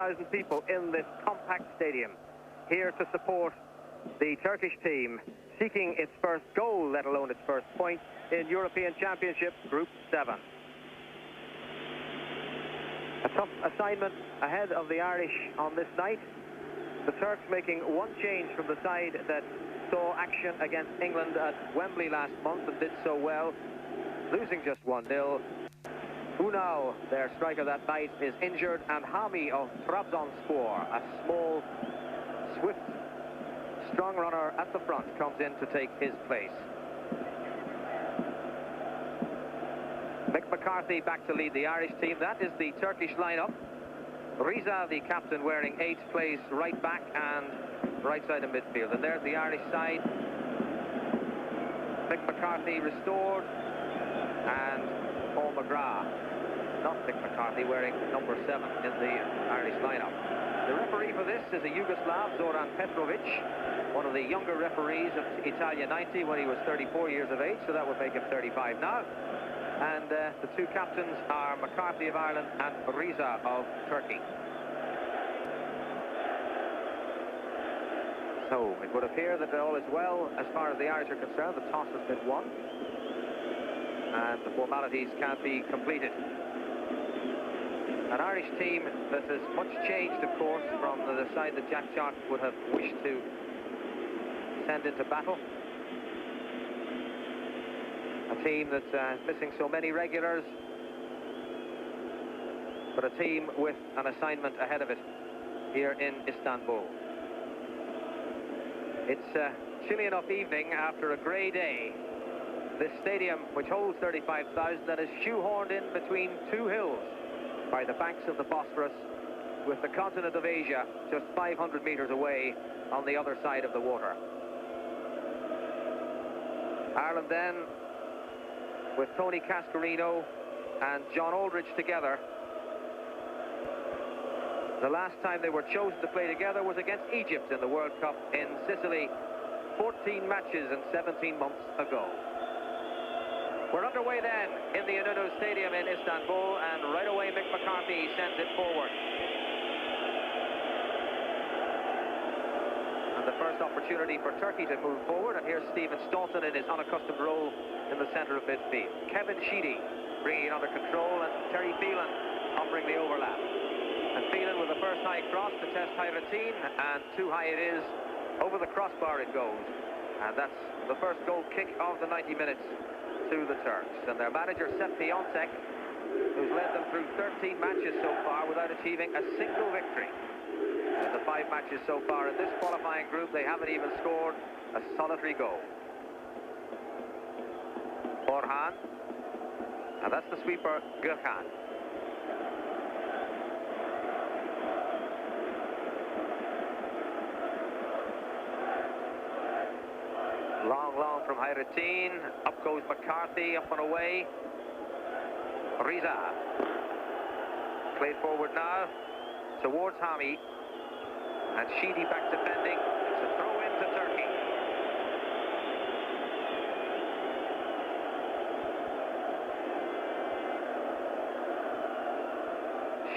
35,000 people in this compact stadium, here to support the Turkish team, seeking its first goal, let alone its first point, in European Championship Group 7. A tough assignment ahead of the Irish on this night. The Turks making one change from the side that saw action against England at Wembley last month and did so well, losing just 1-0. Unal, their striker that night, is injured, and Hami of Trabzonspor, a small, swift, strong runner at the front, comes in to take his place. Mick McCarthy back to lead the Irish team. That is the Turkish lineup. Riza, the captain, wearing 8, plays right back and right side of midfield. And there's the Irish side. Mick McCarthy restored, and Paul McGrath, not Mick McCarthy, wearing number 7 in the Irish lineup. The referee for this is a Yugoslav, Zoran Petrovic, one of the younger referees of Italia 90 when he was 34 years of age, so that would make him 35 now. And the two captains are McCarthy of Ireland and Riza of Turkey. So it would appear that all is well as far as the Irish are concerned. The toss has been won, and the formalities can be completed. An Irish team that has much changed, of course, from the side that Jack Jock would have wished to send into battle. A team that's missing so many regulars, but a team with an assignment ahead of it here in Istanbul. It's a chilly enough evening after a grey day. This stadium, which holds 35,000, that is shoehorned in between two hills by the banks of the Bosphorus, with the continent of Asia just 500 meters away on the other side of the water. Ireland then, with Tony Cascarino and John Aldridge together. The last time they were chosen to play together was against Egypt in the World Cup in Sicily, 14 matches and 17 months ago. We're underway then in the Inonu Stadium in Istanbul, and right away Mick McCarthy sends it forward. And the first opportunity for Turkey to move forward, and here's Stephen Staunton in his unaccustomed role in the centre of midfield. Kevin Sheedy bringing it under control, and Terry Phelan offering the overlap. And Phelan with the first high cross to test high routine, and too high it is. Over the crossbar it goes. And that's the first goal kick of the 90 minutes to the Turks. And their manager, Sepp Piontek, who's led them through 13 matches so far without achieving a single victory. In the 5 matches so far in this qualifying group, they haven't even scored a solitary goal. Orhan, and that's the sweeper, Gökhan. Long from Hayrettin. Up goes McCarthy, up and away. Riza. Played forward now towards Hami. And Sheedy back defending. It's a throw in to Turkey.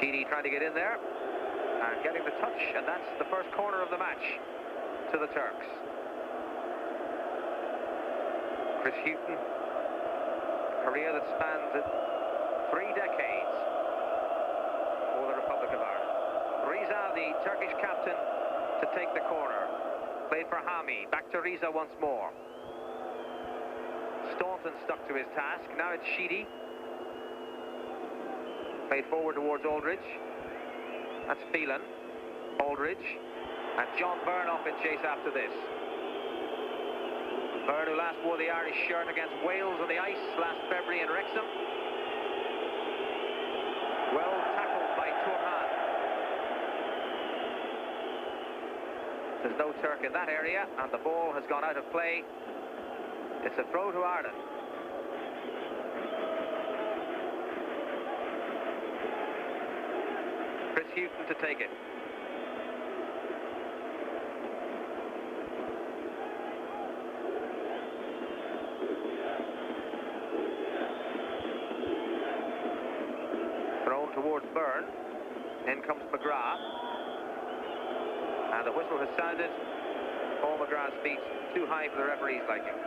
Sheedy trying to get in there and getting the touch, and that's the first corner of the match to the Turks. Chris Hughton, a career that spans 3 decades for the Republic of Ireland. Riza, the Turkish captain, to take the corner. Played for Hami, back to Riza once more. Staunton stuck to his task, now it's Sheedy. Played forward towards Aldridge. That's Phelan, Aldridge, and John Byrne off in chase after this. Byrne, who last wore the Irish shirt against Wales on the ice last February in Wrexham. Well tackled by Turhan. There's no Turk in that area, and the ball has gone out of play. It's a throw to Ireland. Chris Hughton to take it. Thrown towards Byrne. In comes McGrath. And the whistle has sounded. Paul McGrath's feet too high for the referee's liking.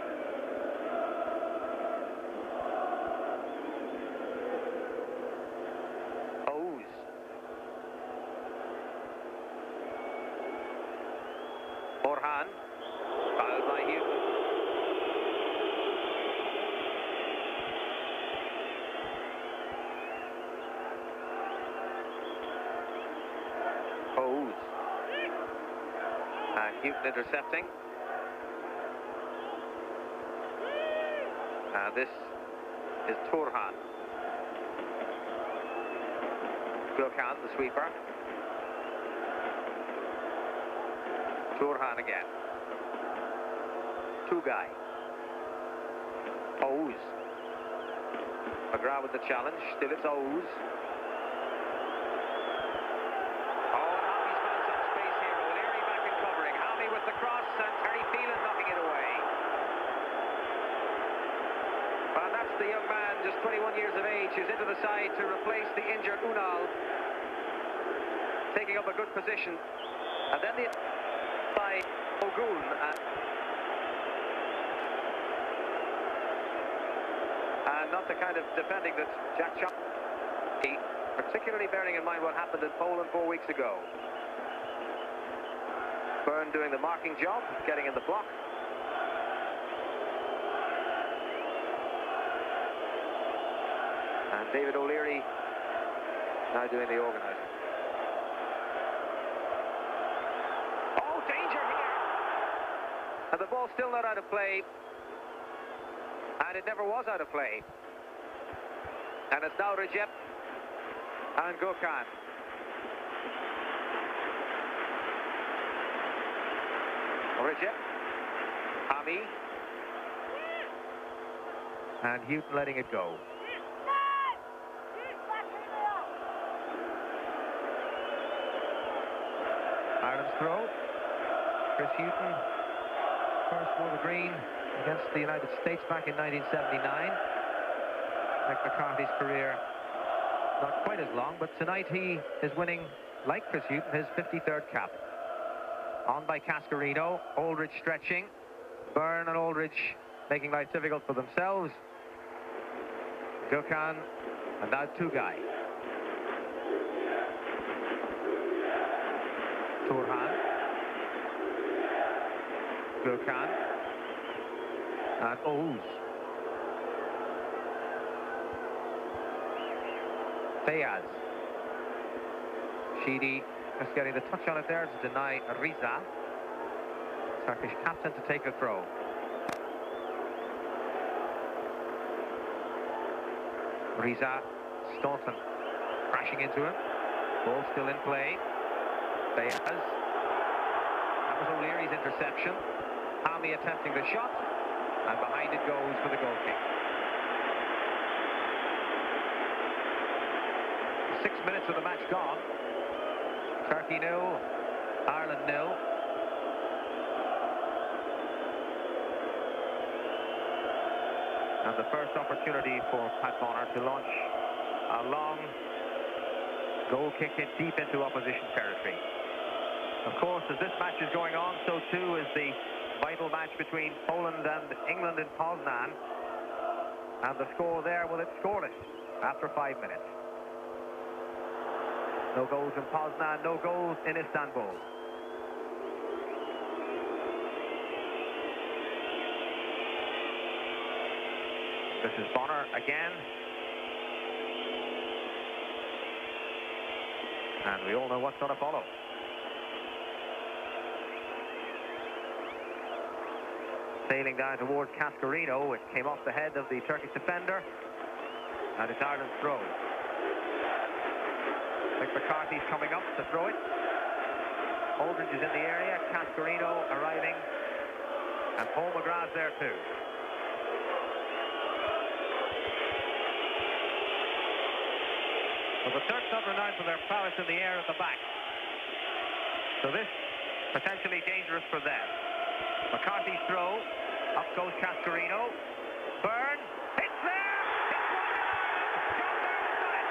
Orhan, fouled by Houghton. Hose. And Houghton intercepting. And this is Turhan. Gokhan, the sweeper. Turhan again. Two-guy. Oz. McGrath with the challenge. Still it's Oz. Oh, and Hamy's found some space here. O'Leary back in covering. Hamy with the cross and Terry Phelan knocking it away. Well, that's the young man, just 21 years of age, who's into the side to replace the injured Unal. Taking up a good position. And then the by Ogun. And not the kind of defending that Jack Chop, particularly bearing in mind what happened in Poland 4 weeks ago. Byrne doing the marking job, getting in the block. And David O'Leary now doing the organising. And the ball's still not out of play. And it never was out of play. And it's now Recep and Gokhan. Recep. Hamy. And Houghton letting it go. Ireland's throw. Chris Houghton. First for the green against the United States back in 1979. Mick McCarthy's career not quite as long, but tonight he is winning, like Chris Houghton, his 53rd cap. On by Cascarino, Aldridge stretching, Byrne and Aldridge making life difficult for themselves. Gokhan, and now Two-guy. Turhan. Gokhan and Oz. Fayaz. Sheedy just getting the touch on it there to deny Riza, Turkish captain, to take the throw. Riza, Staunton crashing into him. Ball still in play. Fayaz. That was O'Leary's interception. Hamy attempting the shot, and behind it goes for the goal kick. 6 minutes of the match gone. Turkey 0, Ireland 0. And the first opportunity for Pat Bonner to launch a long goal kick deep into opposition territory. Of course, as this match is going on, so too is the vital match between Poland and England in Poznan. And the score there, well, it's scoreless after 5 minutes. No goals in Poznan, no goals in Istanbul. This is Bonner again. And we all know what's going to follow. Sailing down towards Cascarino, it came off the head of the Turkish defender, and it's Ireland's throw. Mick McCarthy's coming up to throw it. Aldridge is in the area, Cascarino arriving, and Paul McGrath's there too. Well, the Turks are renowned for their prowess in the air at the back. So this potentially dangerous for them. McCarthy's throw, up goes Cascarino. Byrne, it's there! It's one! John Byrne's got it!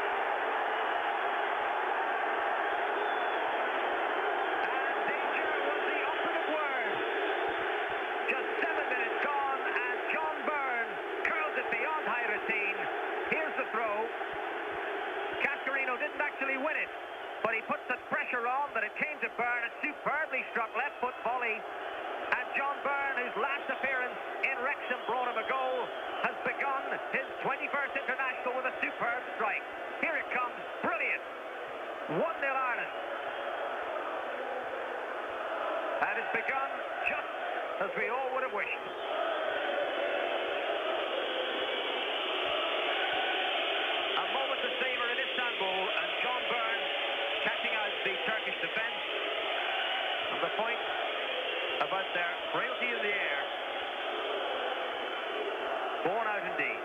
And danger pressure on, but it came to Byrne. A superbly struck left foot volley. And John Byrne, whose last appearance in Wrexham brought him a goal, has begun his 21st international with a superb strike. Here it comes. Brilliant. 1-0 Ireland. And it's begun just as we all would have wished. A moment to savour in Istanbul, and John Byrne catching out the Turkish defence. And the point about their frailty in the air. Born out indeed.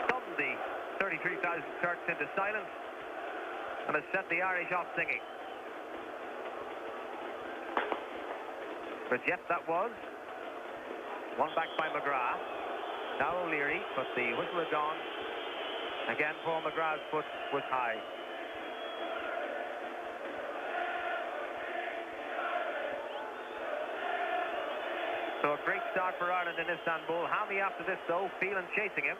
Stunned the 33,000 Turks into silence and has set the Irish off singing. But yet that was one back by McGrath. Now O'Leary, but the whistle had gone. Again, Paul McGrath's foot was high. So a great start for Ireland in Istanbul. Hammy after this though, Phelan chasing him.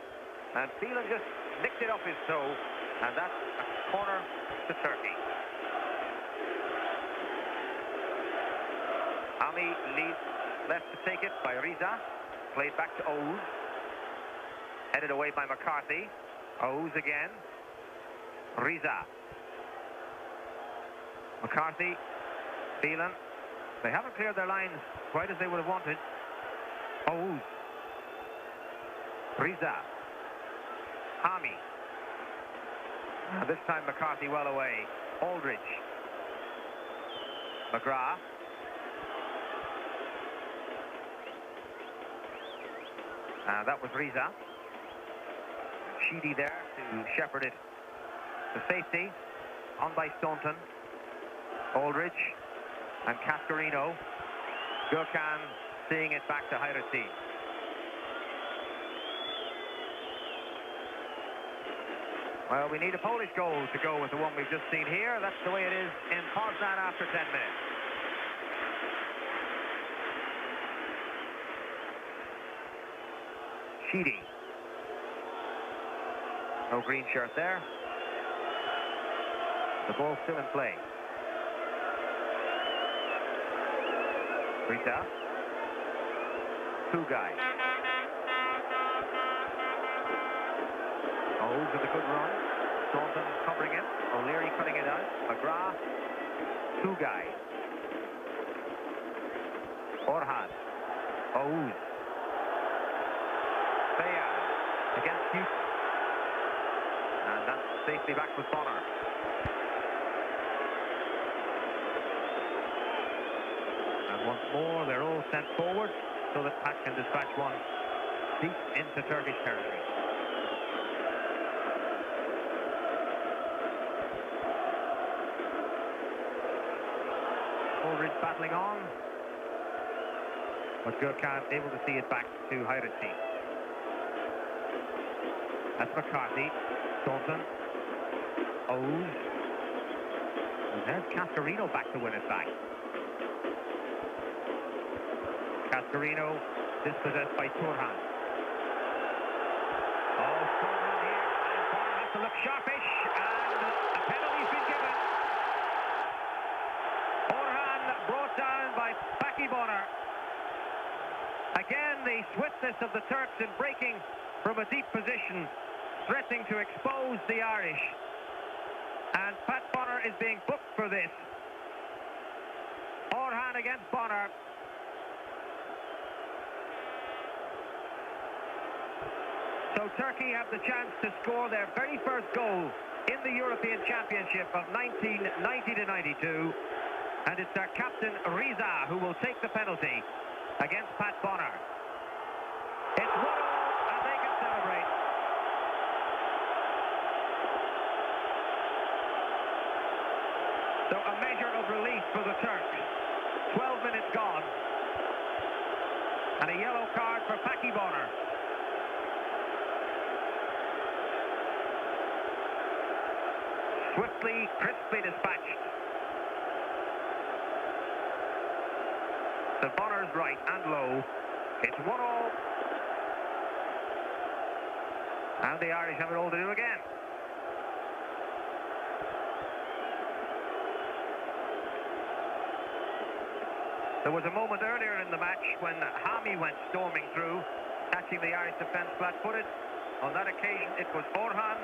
And Phelan just nicked it off his toe. And that's a corner to Turkey. Hammy leads left to take it by Riza. Played back to Ouz. Headed away by McCarthy. Ouz again. Riza. McCarthy. Phelan. They haven't cleared their lines quite as they would have wanted. Ouz. Riza. Hami. And this time McCarthy well away. Aldridge. McGrath. That was Riza. Sheedy there to shepherd it to safety. On by Staunton. Aldridge. And Cascarino. Gurkhan seeing it back to Hayrettin. Well, we need a Polish goal to go with the one we've just seen here. That's the way it is in Poznan after 10 minutes. Sheedy. No green shirt there. The ball still in play. Rita. Two guys. O's with a good run. Staunton covering it. O'Leary cutting it out. McGrath. Two guys. Orhan. O's. Bayard against Houston. And that's safely back with Bonner. And once more, they're all sent forward so that Pat can dispatch one deep into Turkish territory. Aldridge battling on, but Gurkhan able to see it back to Hayrettin. That's McCarthy. Staunton. O's. And there's Cascarino back to win it back. Cascarino dispossessed by Turhan. Oh, Turhan here. And Bonner has to look sharpish. And a penalty's been given. Orhan brought down by Paki Bonner. Again, the swiftness of the Turks in breaking from a deep position, threatening to expose the Irish. And Pat Bonner is being booked for this. Orhan against Bonner. So Turkey have the chance to score their very first goal in the European Championship of 1990-92. And it's their captain, Riza, who will take the penalty against Pat Bonner. It's 1-0, and they can celebrate. So a measure of relief for the Turks. 12 minutes gone. And a yellow card for Paki Bonner. Swiftly, crisply dispatched. So Bonner's right and low. It's 1-0. And the Irish have it all to do again. There was a moment earlier in the match when Hami went storming through, catching the Irish defence flat-footed. On that occasion, it was Orhan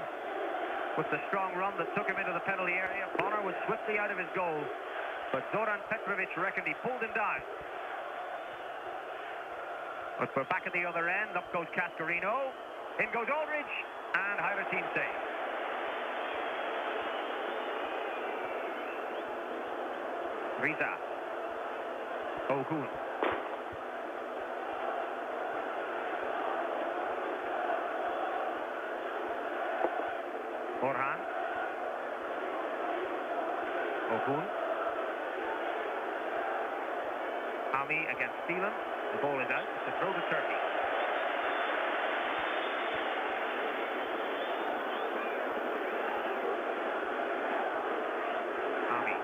with the strong run that took him into the penalty area. Bonner was swiftly out of his goal, but Zoran Petrovic reckoned he pulled him down. But we're back at the other end. Up goes Cascarino. In goes Aldridge, and Hyvertine save. Risa. Ogun. Orhan. Ogun. Ami against Phelan. The ball is out. It's a throw to Turkey. Ami.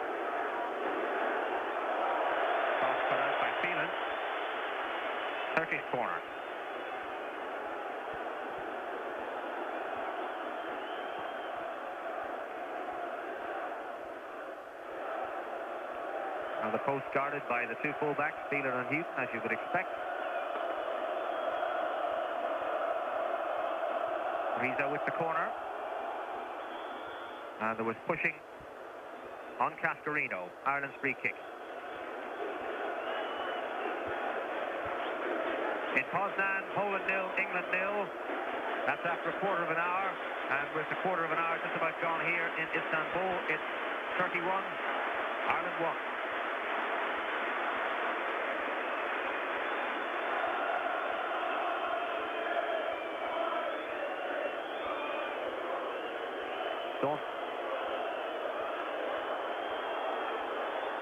Cross cut out by Phelan. Turkish corner. Now the post guarded by the two fullbacks, Phelan and Houghton, as you would expect. Risa with the corner. And there was pushing on Cascarino. Ireland's free kick. In Poznan, Poland 0, England 0. That's after a quarter of an hour. And with a quarter of an hour just about gone here in Istanbul, it's Turkey 1, Ireland 1.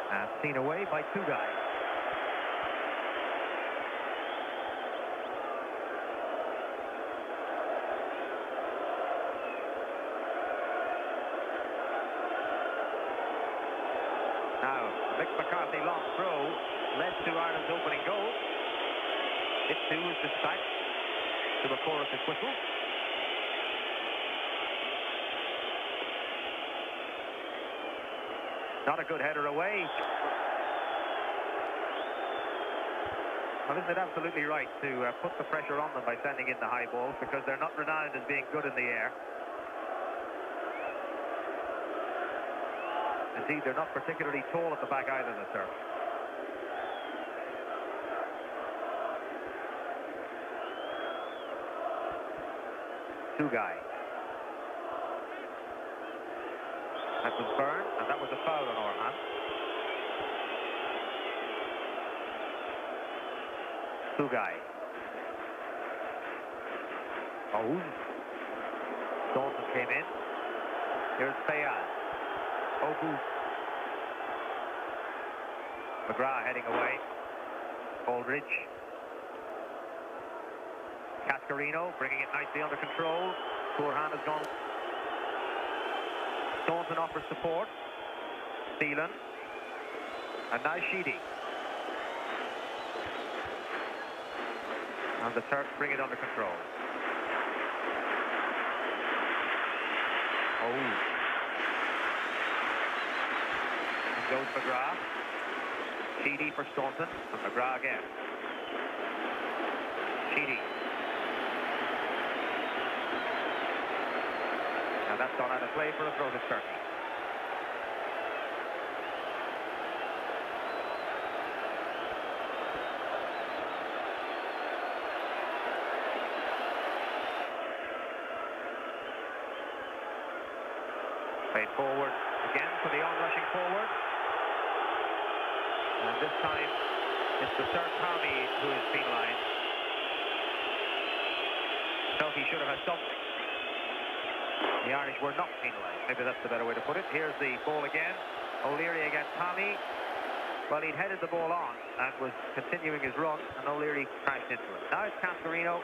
And seen away by two guys. Now, Mick McCarthy long throw led to Ireland's opening goal. It too is dispatched to the chorus's whistle. Not a good header away. Well, isn't it absolutely right to put the pressure on them by sending in the high balls, because they're not renowned as being good in the air. Indeed, they're not particularly tall at the back either, the Turks. Two guys. That was Byrne, and that was a foul on Orhan. Sugai. Oh. Dalton came in. Here's Fayaz. Ogu. McGrath heading away. Aldridge. Cascarino bringing it nicely under control. Orhan has gone. Staunton offers support. Phelan. And now Sheedy. And the Turks bring it under control. Oh. And goes McGrath. Sheedy for Staunton. And McGrath again. Sheedy. Now that's gone out of play for a throw to Turkey. Played forward again for the onrushing forward. And this time it's the third Tommy who is penalised. Felt he should have had something. The Irish were not penalised. Maybe that's the better way to put it. Here's the ball again. O'Leary against Tommy. Well, he'd headed the ball on and was continuing his run, and O'Leary crashed into it. Now it's Cascarino,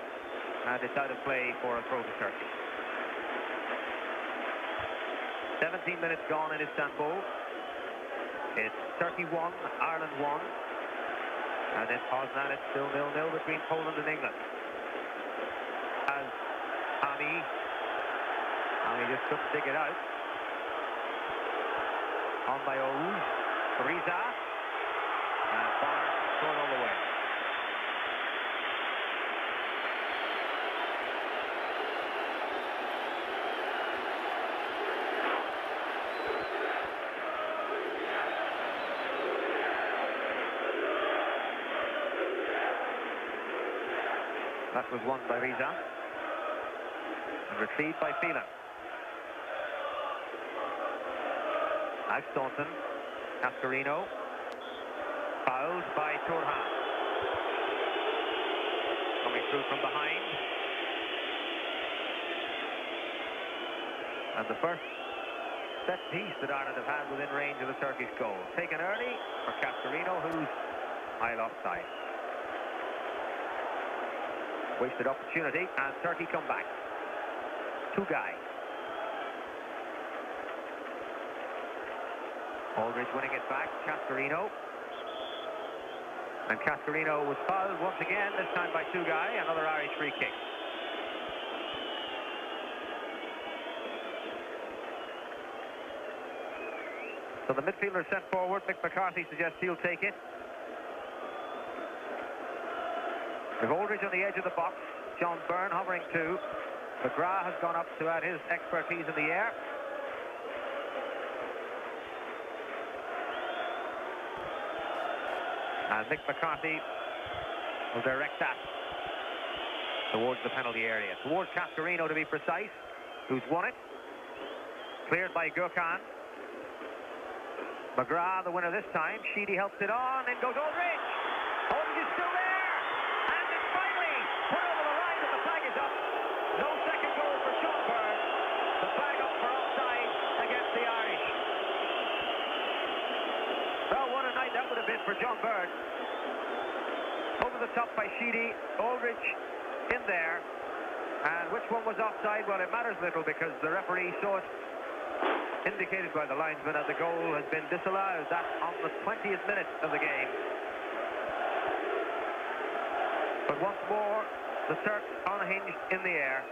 and it's out of play for a throw to Turkey. 17 minutes gone in Istanbul. It's Turkey 1, Ireland 1. And in Poznan, it's still 0-0 between Poland and England. As Tommy Remy. And he just couldn't dig it out. On by Riza. And Bonner scored all the way. That was won by Riza. And retrieved by Phelan. Now Staunton. Cascarino. Fouled by Turhan. Coming through from behind. And the first set piece that Ireland have had within range of the Turkish goal. Taken early for Cascarino, who's high offside. Wasted opportunity, and Turkey come back. Tugay. Aldridge winning it back. Cascarino. And Cascarino was fouled once again, this time by Tugay. Another Irish free kick. So the midfielder sent forward. Mick McCarthy suggests he'll take it. With Aldridge on the edge of the box. John Byrne hovering too. McGrath has gone up to add his expertise in the air. And Mick McCarthy will direct that towards the penalty area. Towards Cascarino, to be precise, who's won it. Cleared by Gökhan. McGrath, the winner this time. Sheedy helps it on. In goes Aldridge. Aldridge is still there. And it's finally put over the line, but the flag is up. No second goal for John Byrne. The flag up for offside against the Irish. Well, what a night that would have been for John Byrne. Over the top by Sheedy. Aldridge in there. And which one was offside? Well, it matters little because the referee saw it indicated by the linesman, and the goal has been disallowed. That's on the 20th minute of the game. But once more, the Turks unhinged in the air.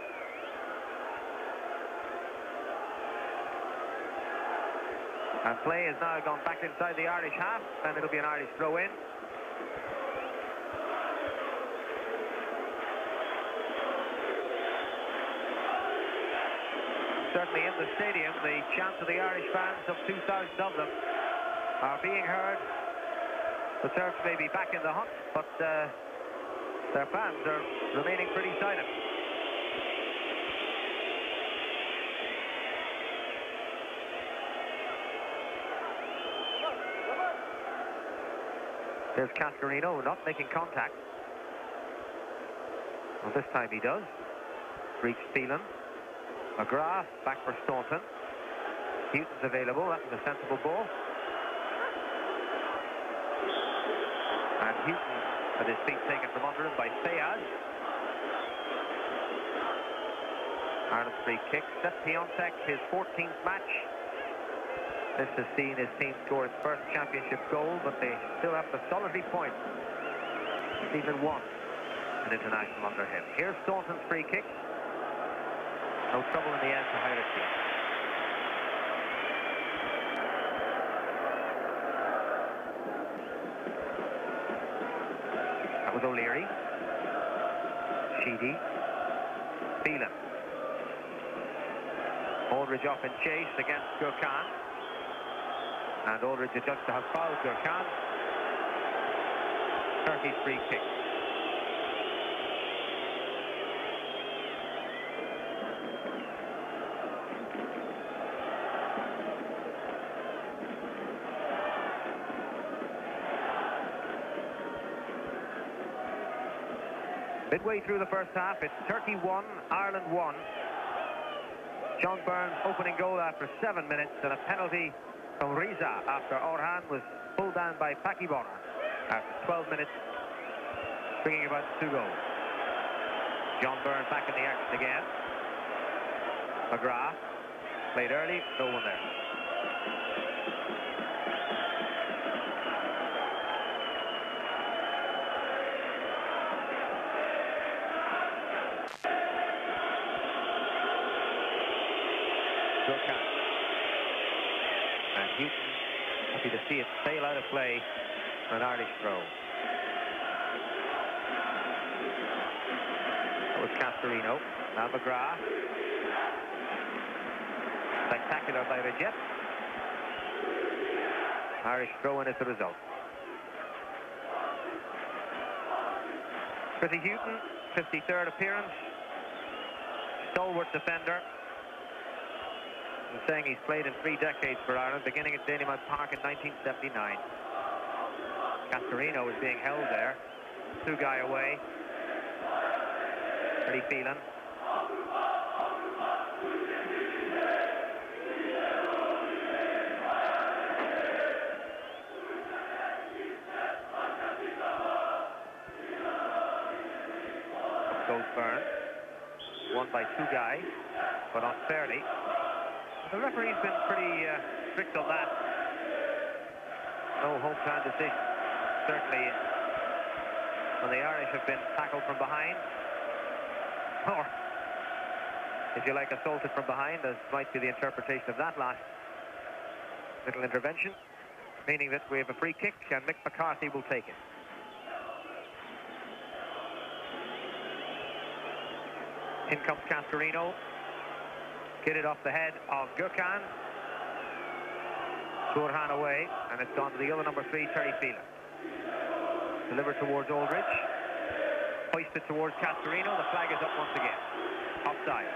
And play has now gone back inside the Irish half, and it'll be an Irish throw-in. Certainly in the stadium, the chants of the Irish fans, some 2,000 of them, are being heard. The Turks may be back in the hunt, but their fans are remaining pretty silent. There's Cascarino not making contact. Well, this time he does. Reached Phelan. McGrath back for Staunton. Houghton's available. That was a sensible ball. And Houghton had his feet taken from under him by Fayaz. Ireland's free kick. Seth Piontek, his 14th match. This has seen his team score its first championship goal, but they still have the solitary point. Even one an international under him. Here's Staunton's free kick. No trouble in the end for either team. That was O'Leary. Sheedy. Phelan. Aldridge off in chase against Gökhan. And Aldridge adjusts to have fouled Gökhan. Turkey's free kick. Midway through the first half, it's Turkey 1, Ireland 1. John Byrne's opening goal after 7 minutes, and a penalty from Riza after Orhan was pulled down by Paki Bonner after 12 minutes, bringing about 2 goals. John Byrne back in the action again. McGrath played early, no one there. Gurkhan. And Houghton, happy to see it sail out of play for an Irish throw. That was Castorino. Now McGrath. Spectacular by Rejet. Irish throw-in is the result. Chrissy Houghton, 53rd appearance. Stalwart defender. I'm saying he's played in 3 decades for Ireland, beginning at Dalymount Park in 1979. Castorino is being held there. 2 guy away. Pretty Phelan. Goes Byrne. Won by 2 guys, but unfairly. The referee's been pretty strict on that. No hometown decision. Certainly when the Irish have been tackled from behind, or if you like, assaulted from behind, as might be the interpretation of that last little intervention, meaning that we have a free kick and Mick McCarthy will take it. In comes Castorino. Kidded off the head of Gurkhan. Gurkhan away, and it's gone to the other number 3, Terry Phelan. Delivered towards Aldridge. Hoisted towards Castorino. The flag is up once again. Offside.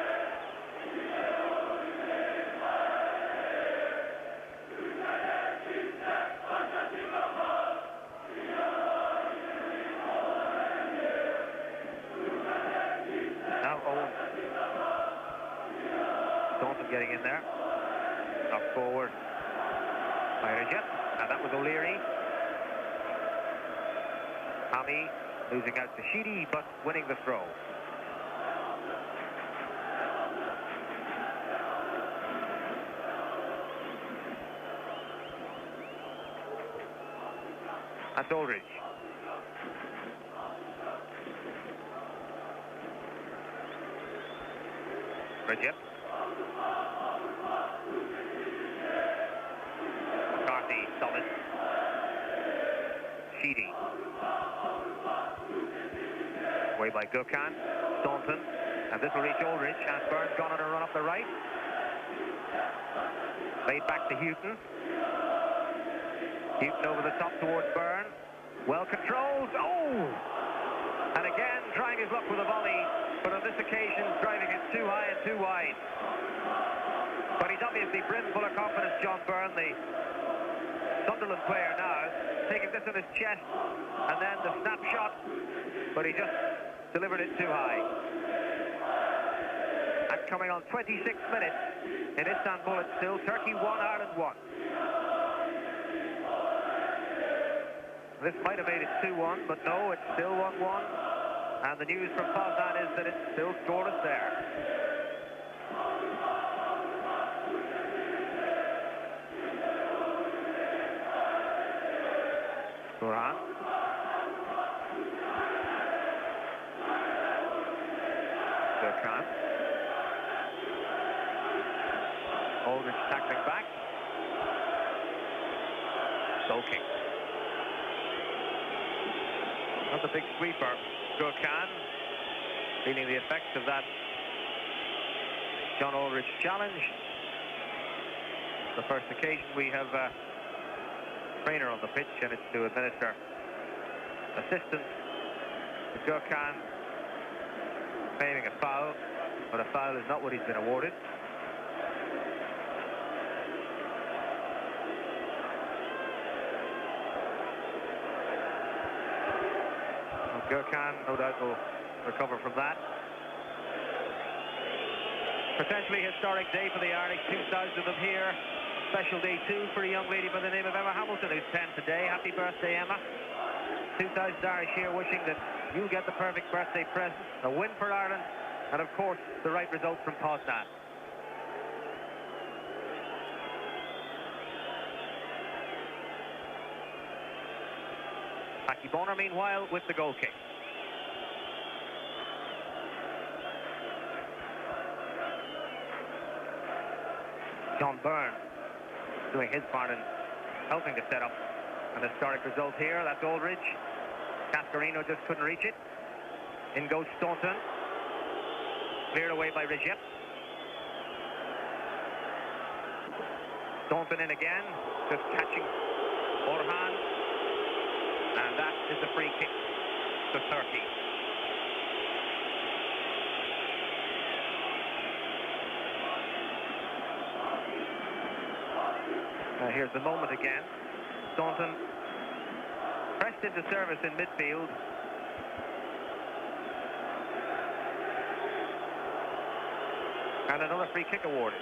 Now Owen. Staunton getting in there. Up forward by Rejet, and that was O'Leary. Hammy losing out to Sheedy, but winning the throw. That's Aldridge. Rejet. McCarthy solid. Sheedy. Away by Gurkhan. Staunton. And this will reach Aldridge. And Byrne's gone on a run up the right. Laid back to Houghton. Houghton over the top towards Byrne. Well controlled. Oh! And again, trying his luck with a volley. But on this occasion, driving it too high and too wide. But he's obviously brimful of confidence, John Byrne, the Sunderland player now, taking this on his chest, and then the snapshot, but he just delivered it too high. And coming on 26 minutes in Istanbul, it's still Turkey 1, Ireland 1. This might have made it 2-1, but no, it's still 1-1. And the news from Poznan is that it's still scoreless there. Gurkhan. Gurkhan. Aldridge tackling back. Goal kick. Not the big sweeper. Gurkhan feeling the effects of that John Aldridge challenge. The first occasion we have a trainer on the pitch, and it's to administer assistance to Gurkhan, claiming a foul, but a foul is not what he's been awarded. Gurkhan, no doubt, will recover from that. Potentially historic day for the Irish, 2,000 of them here. Special day too for a young lady by the name of Emma Hamilton, who's 10 today. Happy birthday, Emma. 2,000 Irish here wishing that you'll get the perfect birthday present, a win for Ireland, and of course the right result from Poznan. Aki Bonner, meanwhile, with the goal kick. John Byrne doing his part in helping to set up an historic result here. That's Aldridge. Cascarino just couldn't reach it. In goes Staunton. Cleared away by Rijep. Staunton in again, just catching Orhan. And that is a free kick to Turkey. Here's the moment again. Staunton pressed into service in midfield. And another free kick awarded.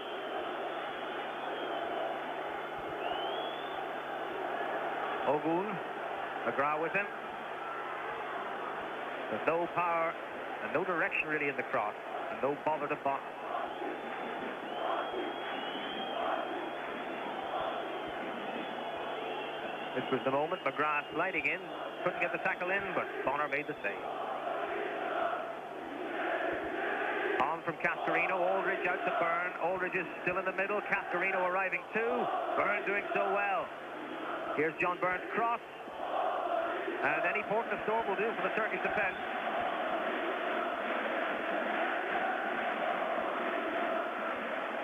Ogun, McGrath with him. There's no power and no direction really in the cross, and no bother to box. This was the moment. McGrath sliding in, couldn't get the tackle in, but Bonner made the save. On from Cascarino, Aldridge out to Byrne. Aldridge is still in the middle. Cascarino arriving too. Byrne doing so well. Here's John Byrne's cross. And any port in the storm will do for the Turkish defence.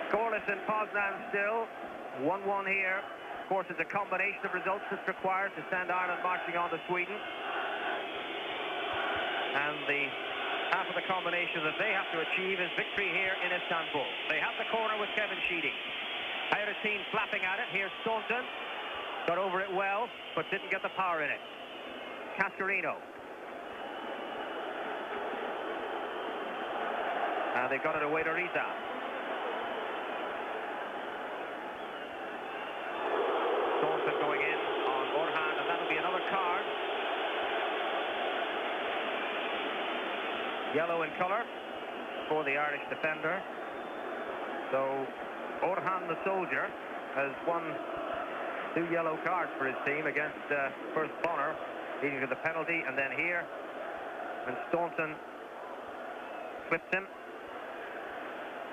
Scoreless in Poznan still. 1-1 here. Of course, it's a combination of results that's required to send Ireland marching on to Sweden. And the half of the combination that they have to achieve is victory here in Istanbul. They have the corner with Kevin Sheedy. Hayrettin flapping at it. Here's Staunton. Got over it well, but didn't get the power in it. Cascarino. And they got it away to Riza. Staunton going in on Orhan, and that'll be another card. Yellow in colour for the Irish defender. So Orhan, the soldier, has won 2 yellow cards for his team against first Bonner, leading to the penalty, and then here, and Staunton clips him,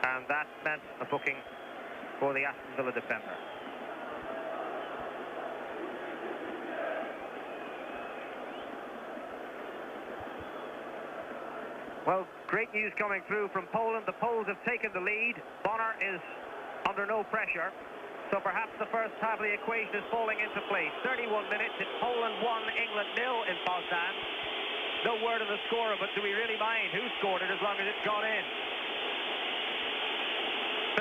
and that meant a booking for the Aston Villa defender. Well, great news coming through from Poland. The Poles have taken the lead. Bonner is under no pressure. So perhaps the first half of the equation is falling into place. 31 minutes, it's Poland 1, England 0 in Poznan. No word of the scorer, but do we really mind who scored it as long as it's gone in?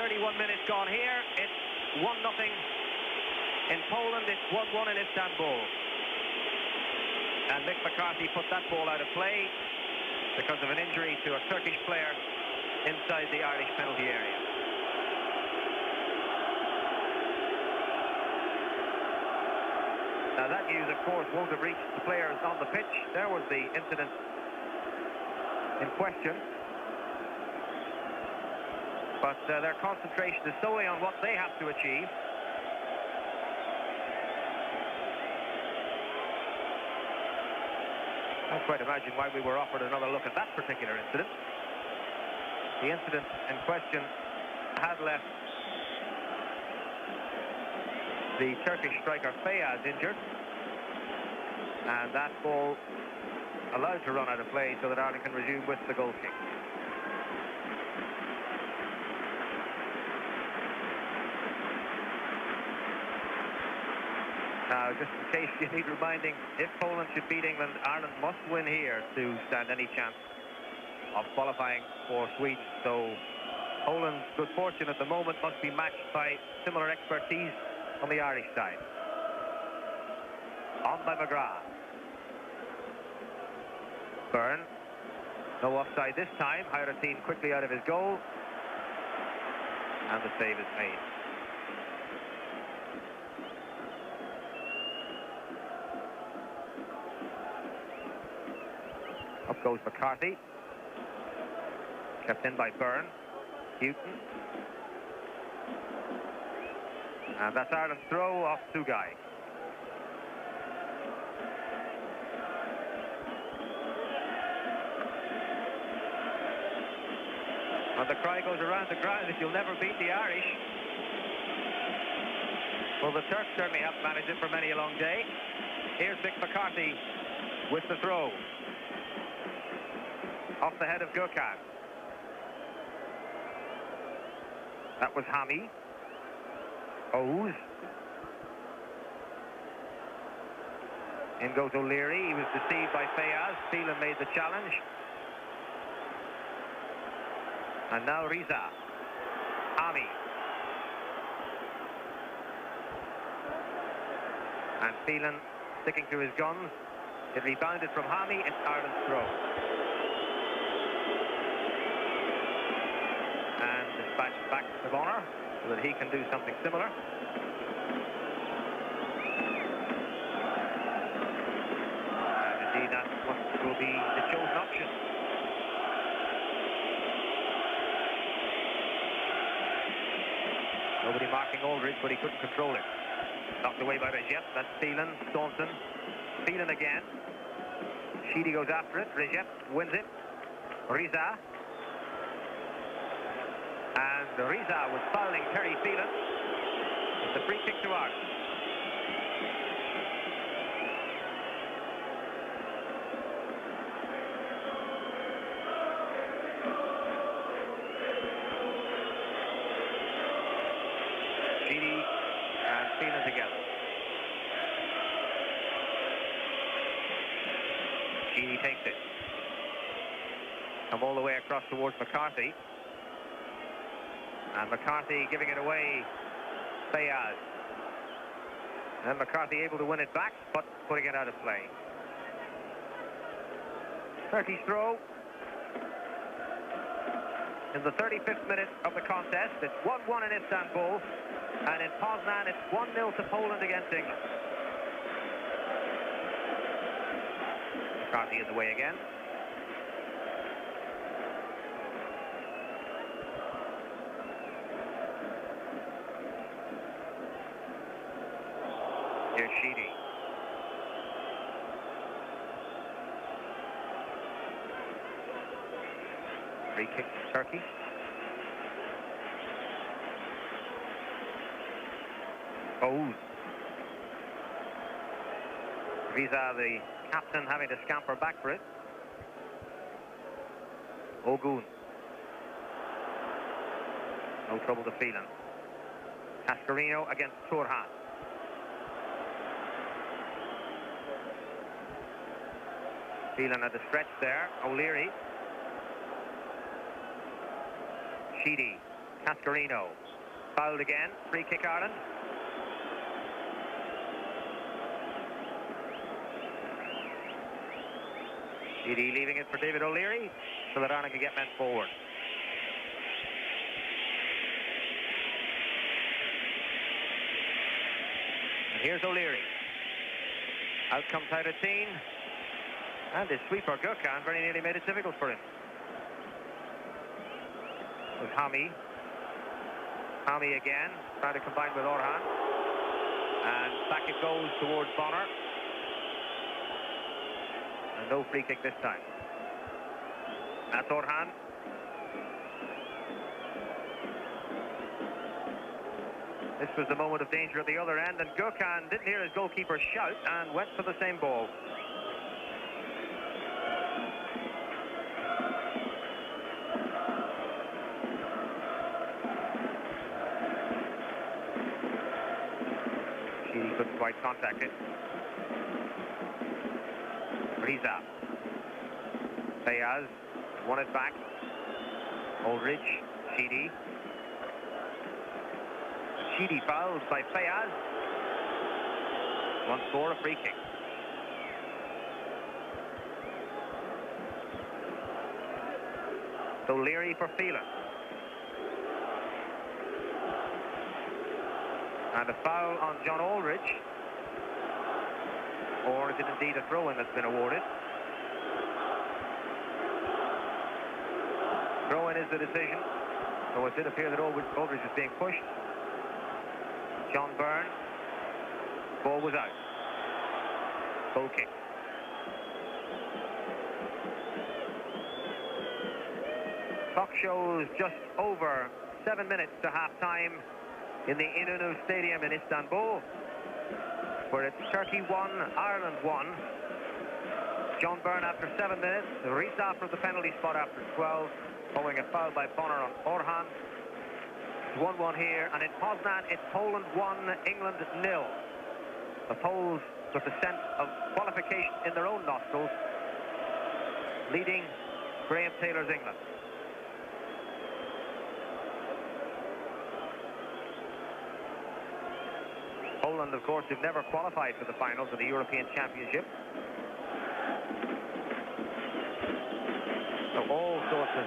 31 minutes gone here. It's 1-0 in Poland. It's 1-1 in Istanbul. And Mick McCarthy put that ball out of play because of an injury to a Turkish player inside the Irish penalty area. Now that news, of course, won't have reached the players on the pitch. There was the incident in question. But their concentration is solely on what they have to achieve. I can't quite imagine why we were offered another look at that particular incident. The incident in question had left the Turkish striker Feyyaz injured, and that ball allowed to run out of play so that Ireland can resume with the goal kick. Now, just in case you need reminding, if Poland should beat England, Ireland must win here to stand any chance of qualifying for Sweden. So Poland's good fortune at the moment must be matched by similar expertise on the Irish side. On by McGrath. Byrne. No offside this time. Hayrettin quickly out of his goal. And the save is made. Up goes McCarthy. Kept in by Byrne. Houghton. And that's Ireland's throw off Sugai. And the cry goes around the ground that you'll never beat the Irish. Well, the Turks certainly haven't managed it for many a long day. Here's Mick McCarthy with the throw. Off the head of Gökhan. That was Hami. Oz. In goes O'Leary. He was deceived by Fayaz. Phelan made the challenge. And now Riza. Hami. And Phelan sticking to his guns. It rebounded from Hami. It's Ireland's throw. And dispatched back to Bonner so that he can do something similar. That's what will be the chosen option. Nobody marking Aldridge, but he couldn't control it. Knocked away by Rejet. That's Phelan, Staunton. Phelan again. Sheedy goes after it. Rejet wins it. Riza. And Riza was fouling Terry Phelan. It's a free kick to Ireland. Together. Sheedy takes it. Come all the way across towards McCarthy. And McCarthy giving it away. Fayaz. And McCarthy able to win it back, but putting it out of play. Turkey's throw. In the 35th minute of the contest, it's 1-1 in Istanbul. And in Poznan, it's 1-0 to Poland against England. McCarthy in the way again. Here's Sheedy. Free kick to Turkey. Oz. Riza, the captain, having to scamper back for it. Ogun. No trouble to Phelan. Cascarino against Turhan. Phelan at the stretch there. O'Leary. Sheedy. Cascarino. Fouled again. Free kick Ireland. Sheedy leaving it for David O'Leary so that Ireland can get men forward. And here's O'Leary. Out comes Haidatin. And his sweeper, Gökhan, very nearly made it difficult for him. With Hami. Hami again, trying to combine with Orhan. And back it goes towards Bonner. And no free kick this time. That's Orhan. This was the moment of danger at the other end, and Gökhan didn't hear his goalkeeper shout and went for the same ball. She couldn't quite contact it. Riza. Fayaz won it back. Aldridge. Sheedy. Sheedy fouled by Fayaz. Once more a free kick. So Leary for Phelan. And a foul on John Aldridge. Or is it indeed a throw-in that's been awarded? Throw-in is the decision. So it did appear that Aldridge is being pushed. John Byrne. Ball was out. Goal kick. Clock shows just over 7 minutes to half-time. in the İnönü Stadium in Istanbul, where it's Turkey 1, Ireland 1. John Byrne after 7 minutes, Revisar from the penalty spot after 12, following a foul by Bonner on Orhan. It's 1-1 here, and in Poznan, it's Poland 1, England 0. The Poles, with the sense of qualification in their own nostrils, leading Graham Taylor's England. Poland, of course, have never qualified for the finals of the European Championship. So all sorts of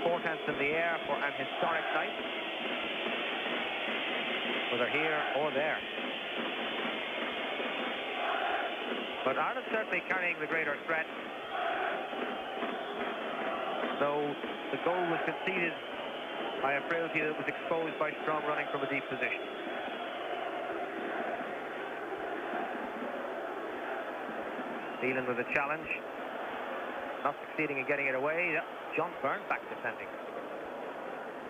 portents in the air for an historic night, whether here or there. But Ireland certainly carrying the greater threat, though the goal was conceded by a frailty that was exposed by strong running from a deep position. Dealing with a challenge, not succeeding in getting it away. John Byrne back defending.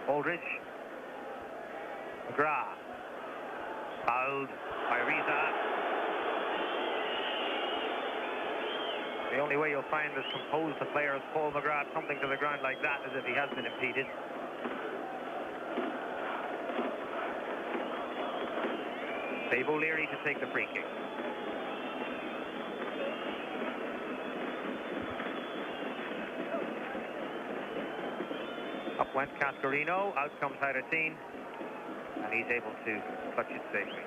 Aldridge. McGrath. Fouled by Revisar. The only way you'll find as composed a player as Paul McGrath something to the ground like that is if he has been impeded. Dave O'Leary to take the free kick. Up went Cascarino, out comes Hayrettin, and he's able to clutch it safely.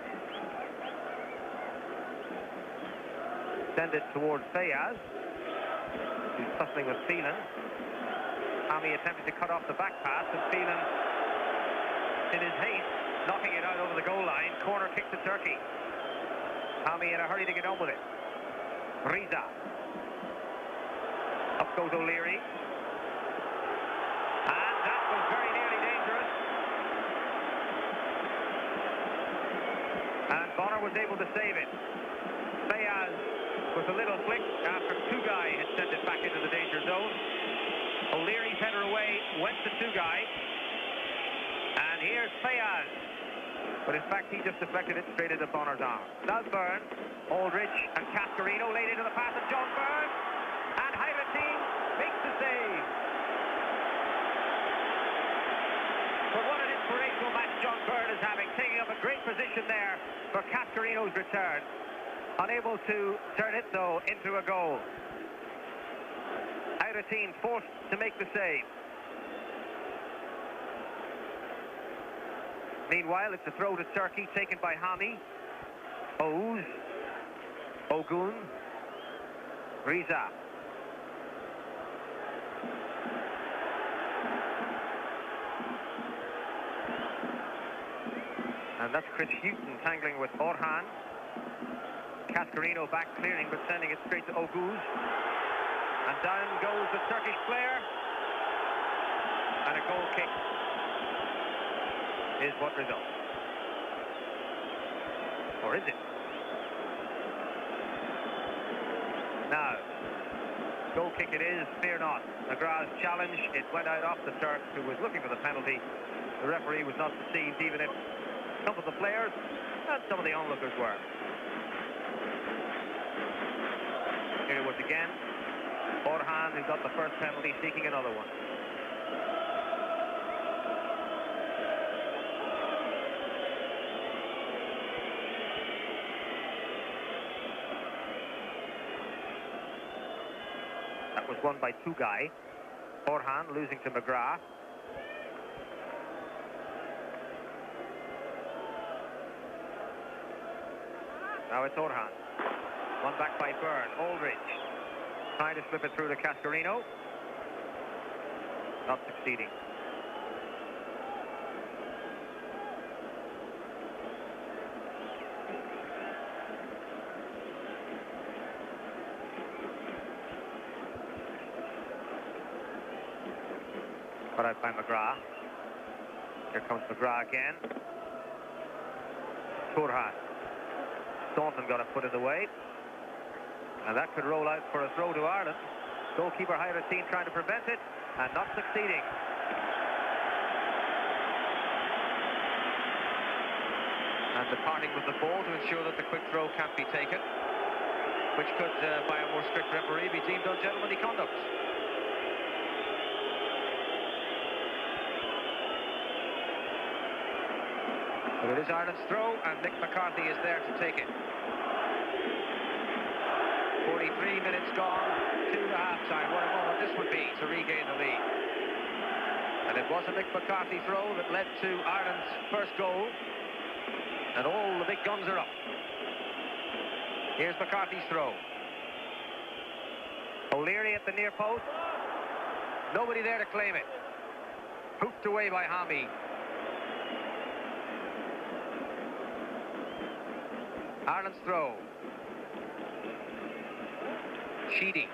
Send it towards Fayaz, who's tussling with Phelan. Hami attempted to cut off the back pass, and Phelan, in his haste, knocking it out over the goal line. Corner kick to Turkey. Hami in a hurry to get on with it. Revisar. Up goes O'Leary. And that was very nearly dangerous. And Bonner was able to save it. Fayaz with a little flick after Tugay had sent it back into the danger zone. O'Leary's header away, went to Tugay. And here's Fayaz. But in fact, he just deflected it straight into Bonner's arm. Now Byrne, Aldridge and Cascarino laid into the pass of John Byrne. And Hayrettin makes the save. But what an inspirational match John Byrne is having, taking up a great position there for Cascarino's return. Unable to turn it, though, into a goal. Hayrettin forced to make the save. Meanwhile, it's a throw to Turkey, taken by Hami. Oğuz. Ogun. Revisar. And that's Chris Hughton tangling with Orhan. Cascarino back clearing, but sending it straight to Oğuz. And down goes the Turkish player. And a goal kick is what results. Or is it? Now, goal kick it is, fear not. McGrath's challenge, it went out off the Turk, who was looking for the penalty. The referee was not deceived, even if some of the players and some of the onlookers were. Here it was again. Orhan, who got the first penalty, seeking another one. That was won by Tugay. Orhan losing to McGrath. Now it's Orhan. One back by Byrne. Aldridge trying to slip it through to Cascarino. Not succeeding. Cut out by McGrath. Here comes McGrath again. Turhan. Staunton got a foot in the way. And that could roll out for a throw to Ireland. Goalkeeper Hayrettin trying to prevent it and not succeeding. departing with the ball to ensure that the quick throw can't be taken, which could, by a more strict referee, be deemed ungentlemanly conduct. But it is Ireland's throw, and Mick McCarthy is there to take it. 43 minutes gone, 2 to half-time. What a moment this would be to regain the lead. And it was a Mick McCarthy throw that led to Ireland's first goal. And all the big guns are up. Here's McCarthy's throw. O'Leary at the near post. Nobody there to claim it. Hoofed away by Hami. Ireland's throw. Sheedy.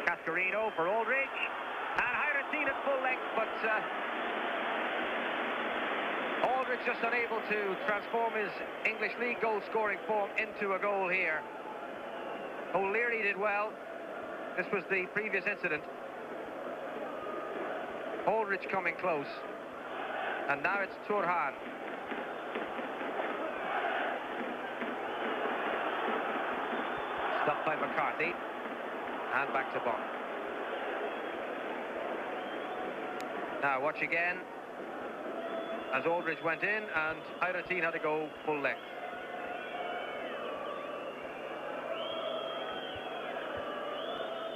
Cascarino for Aldridge. And Hyrantine at full length, but Aldridge just unable to transform his English League goal-scoring form into a goal here. O'Leary did well. This was the previous incident. Aldridge coming close. And now it's Turhan. Stopped by McCarthy. And back to Bond. Now watch again as Aldridge went in and Hyrantine had to go full length.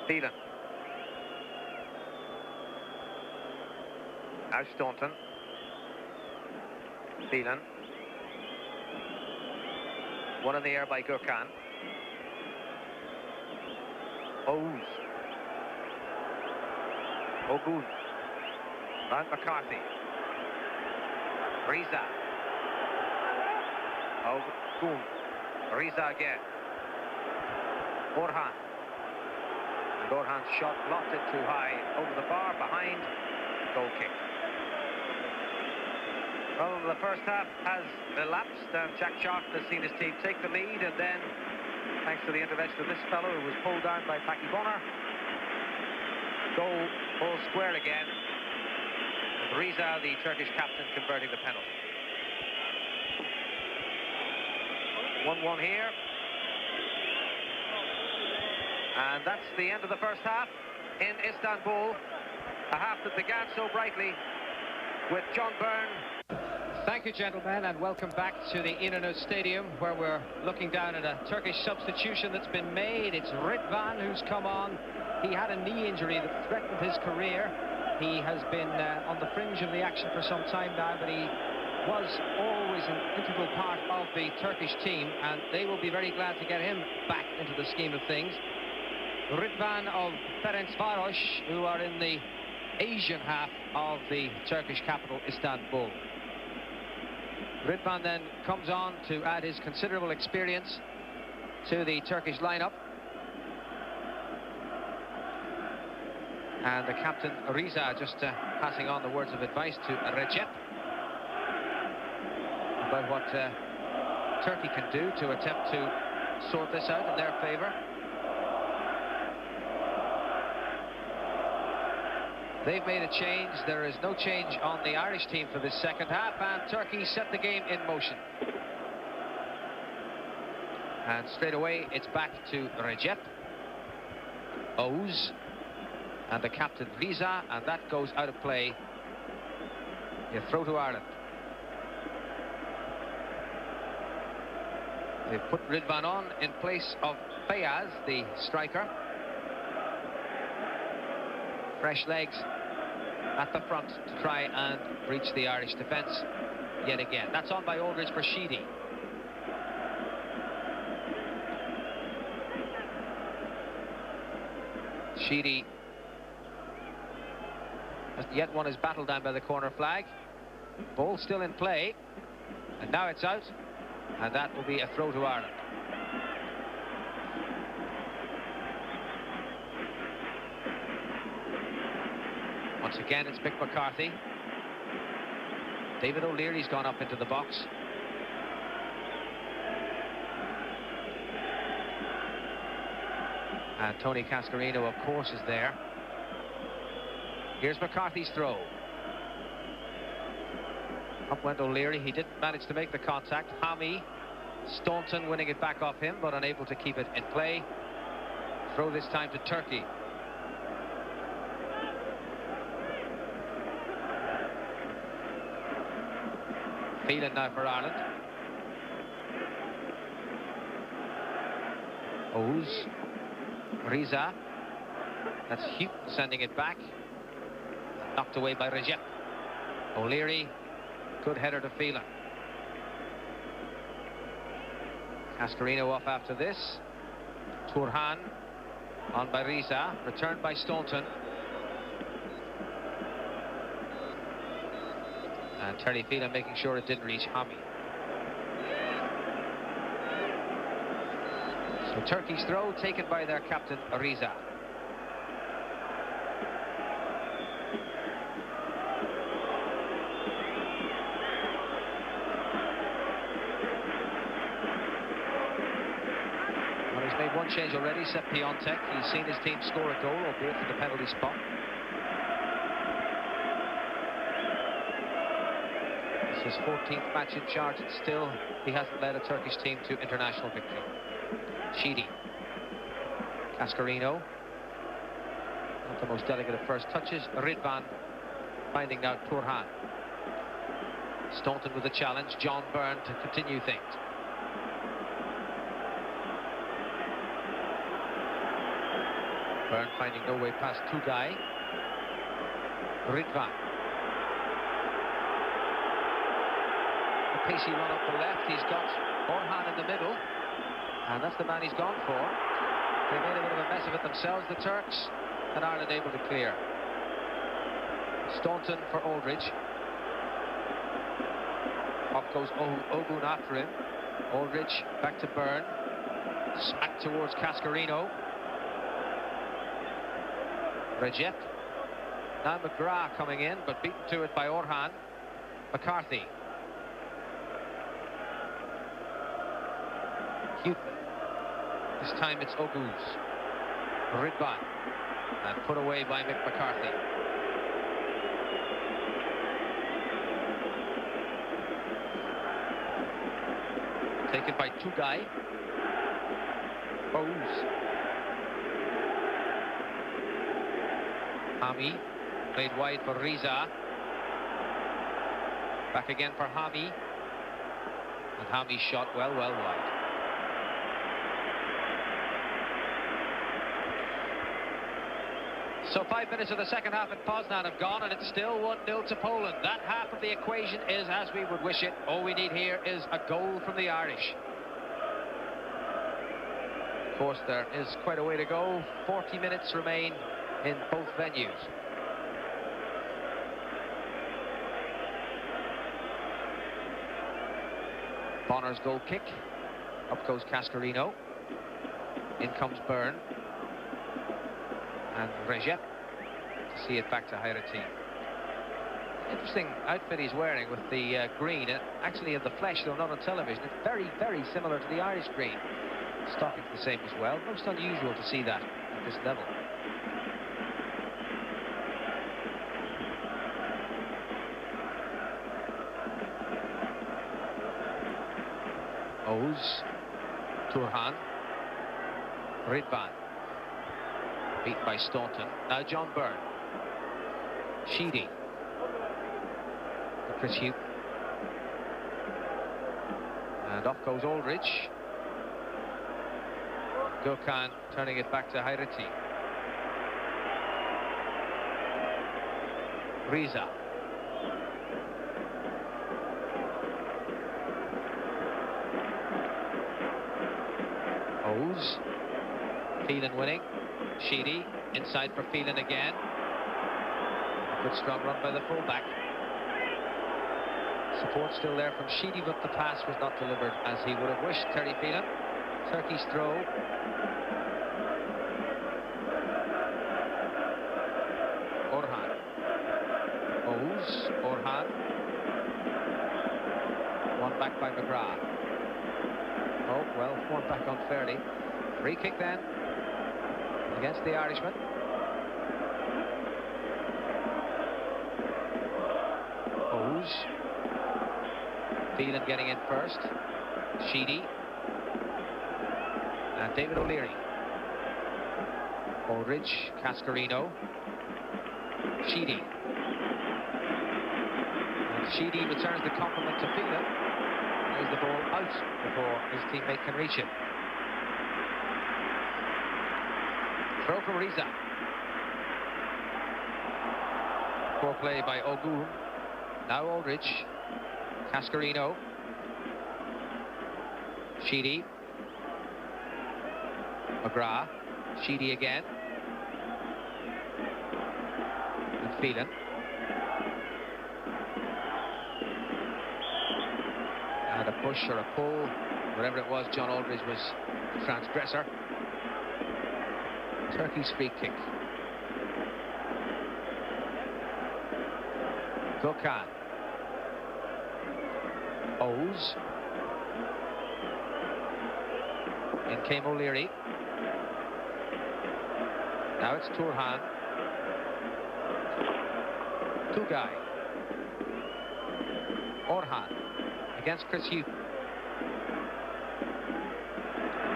Phelan. Now Staunton. Phelan. One in the air by Gurkhan. O's. Ogun. Round McCarthy. Riza. Ogun. Riza again. Orhan. And Orhan's shot lofted too high over the bar, behind. Goal kick. Well, the first half has elapsed and Jack Sharp has seen his team take the lead, and then, thanks to the intervention of this fellow who was pulled down by Paki Bonner, goal all square again, with Riza, the Turkish captain, converting the penalty. 1-1 here. And that's the end of the first half in Istanbul. A half that began so brightly with John Byrne. Thank you, gentlemen, and welcome back to the Inanut Stadium, where we're looking down at a Turkish substitution that's been made. It's Ridvan who's come on. He had a knee injury that threatened his career. He has been on the fringe of the action for some time now, but he was always an integral part of the Turkish team, and they will be very glad to get him back into the scheme of things. Ridvan of Ferencvaros, who are in the Asian half of the Turkish capital, Istanbul. Ridvan then comes on to add his considerable experience to the Turkish lineup. And the captain, Riza, just passing on the words of advice to Recep about what Turkey can do to attempt to sort this out in their favour. They've made a change. There is no change on the Irish team for this second half, and Turkey set the game in motion. And straight away, it's back to Recep, Oğuz, and the captain Riza, and that goes out of play. You throw to Ireland. They put Ridvan on in place of Fayaz, the striker. Fresh legs at the front to try and breach the Irish defence yet again. That's on by Aldridge for Sheedy. Sheedy has yet won his battle down by the corner flag. Ball still in play, and now it's out, and that will be a throw to Ireland. Once again, it's Mick McCarthy. David O'Leary's gone up into the box. And Tony Cascarino, of course, is there. Here's McCarthy's throw. Up went O'Leary. He didn't manage to make the contact. Hammy, Staunton winning it back off him, but unable to keep it in play. Throw this time to Turkey. Phelan now for Ireland. Oz. Riza. That's Hugh sending it back. Knocked away by Recep. O'Leary. Good header to Phelan. Cascarino off after this. Turhan on by Riza. Returned by Staunton. And Terry Phelan making sure it didn't reach Hammy. So Turkey's throw taken by their captain Riza. Well, he's made one change already, Sepp Piontek. He's seen his team score a goal, albeit from the penalty spot. His 14th match in charge, and still he hasn't led a Turkish team to international victory. Sheedy. Cascarino. Not the most delicate of first touches. Ridvan finding now Turhan. Staunton with the challenge. John Byrne to continue things. Byrne finding no way past Tugay. Ridvan. Pacey run up the left. He's got Orhan in the middle, and that's the man he's gone for. They made a bit of a mess of it themselves, the Turks, and Ireland able to clear. Staunton for Aldridge. Off goes Ogun after him. Aldridge back to Byrne. Smack towards Cascarino. Recep. Now McGrath coming in, but beaten to it by Orhan. McCarthy. This time it's Oguz. Ridvan. And put away by Mick McCarthy. Taken by Tugay. Ouz. Hammy. Played wide for Riza. Back again for Hammy. And Hammy shot well wide. So 5 minutes of the second half in Poznan have gone, and it's still 1-0 to Poland. That half of the equation is as we would wish it. All we need here is a goal from the Irish. Of course, there is quite a way to go. 40 minutes remain in both venues. Bonner's goal kick. Up goes Cascarino. In comes Byrne. And Recep to see it back to Hayrati. Interesting outfit he's wearing with the green. Actually, in the flesh, though not on television, it's very, very similar to the Irish green. Stocking's the same as well. Most unusual to see that at this level. Oz, Turhan, Ridvan. Beat by Staunton. Now John Byrne. Sheedy. Chris Hugh. And off goes Aldridge. Gökhan turning it back to Hayrati. Riza. Oz. Phelan winning. Sheedy inside for Phelan again. A good strong run by the fullback. Support still there from Sheedy, but the pass was not delivered as he would have wished. Terry Phelan. Turkey's throw. Orhan. Oz. Orhan. One back by McGrath. Oh, well, one back unfairly. Free kick then against the Irishman. Oz. Phelan getting in first. Sheedy. And David O'Leary. Aldridge, Cascarino. Sheedy. And Sheedy returns the compliment to Phelan. There's the ball out before his teammate can reach it. Throw from Riza. Poor play by Ogun. Now Aldridge. Cascarino. Sheedy. McGrath. Sheedy again. And Phelan. And a push or a pull, whatever it was, John Aldridge was the transgressor. Turkey's free kick. Gökhan. O's. In came O'Leary. Now it's Turhan. Tugay. Orhan against Chris Houghton.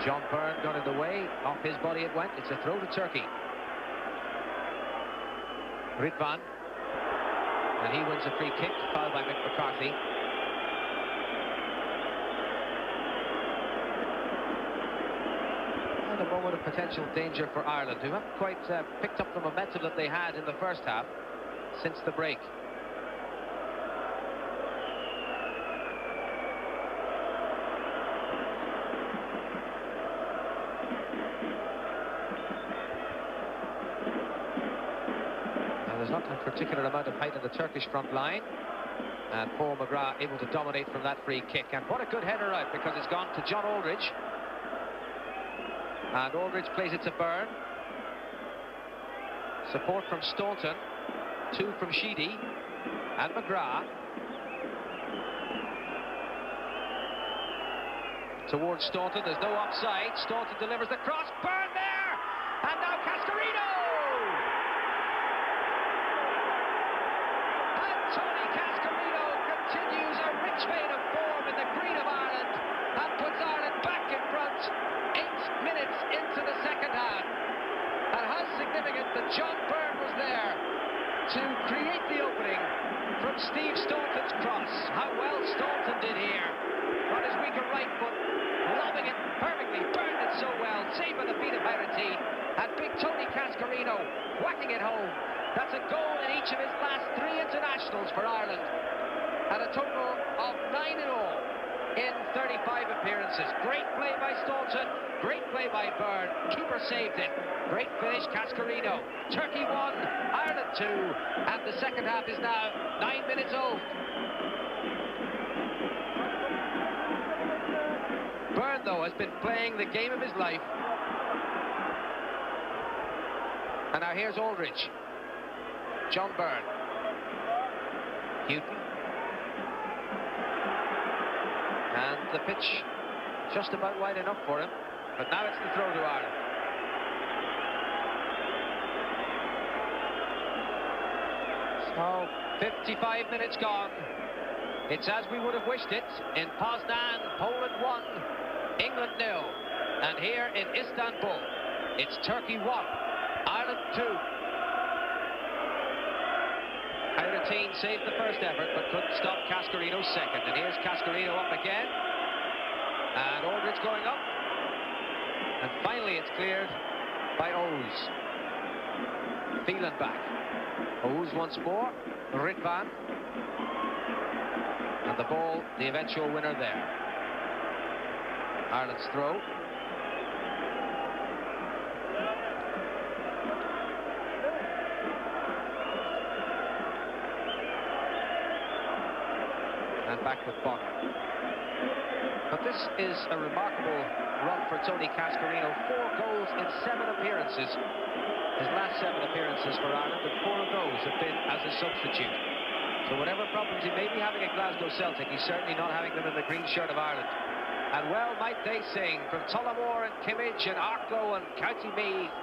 John Byrne got in the way. Off his body it went. It's a throw to Turkey. Ritvan. And he wins a free kick, fouled by Mick McCarthy. And a moment of potential danger for Ireland, who haven't quite picked up the momentum that they had in the first half since the break. There's not a particular amount of height on the Turkish front line, and Paul McGrath able to dominate from that free kick. And what a good header out, because it's gone to John Aldridge, and Aldridge plays it to Byrne. Support from Staunton, two from Sheedy and McGrath. Towards Staunton, there's no offside. Staunton delivers the cross. Byrne there, and now Cascarino. Tony Cascarino continues a rich vein of form in the green of Ireland and puts Ireland back in front 8 minutes into the second half. And how significant that John Byrne was there to create the opening from Steve Staunton's cross. How well Staunton did here on his weaker right foot, lobbing it perfectly, burned it so well, saved by the feet of Harity, and big Tony Cascarino whacking it home. That's a goal in each of his last 3 internationals for Ireland, and a total of 9 in all in 35 appearances. Great play by Staunton, great play by Byrne. Keeper saved it. Great finish, Cascarino. Turkey 1, Ireland 2, and the second half is now 9 minutes old. Byrne, though, has been playing the game of his life. And now here's Aldridge. John Byrne. Houghton. And the pitch just about wide enough for him. But now it's the throw to Ireland. So, 55 minutes gone. It's as we would have wished it. In Poznan, Poland 1, England 0. And here in Istanbul, it's Turkey 1, Ireland 2. Harity saved the first effort, but couldn't stop Cascarino's second. And here's Cascarino up again. And Aldridge going up. And finally it's cleared by O's. Phelan back. O's once more. Ritvan. And the ball, the eventual winner there. Ireland's throw. And back with Bonner. But this is a remarkable run for Tony Cascarino. 4 goals in 7 appearances. His last 7 appearances for Ireland, and 4 of those have been as a substitute. So whatever problems he may be having at Glasgow Celtic, he's certainly not having them in the green shirt of Ireland. And well might they sing from Tullamore and Kimmage and Arklow and County Meath,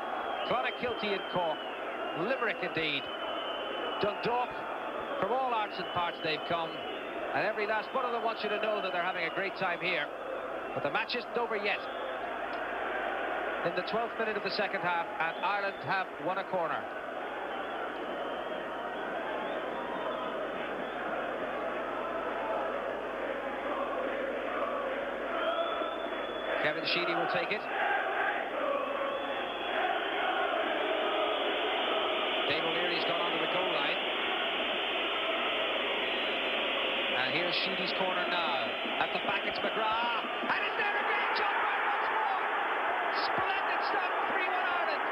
Clonakilty and Cork, Limerick indeed, Dundalk, from all arts and parts they've come. And every last one of them wants you to know that they're having a great time here. But the match isn't over yet. In the 12th minute of the second half, and Ireland have won a corner. Kevin Sheedy will take it. Dave O'Leary's gone onto the goal line. And here's Sheedy's corner now. At the back, it's McGrath. And it's there again, John Byrne once more. Splendid stuff, 3-1 Ireland.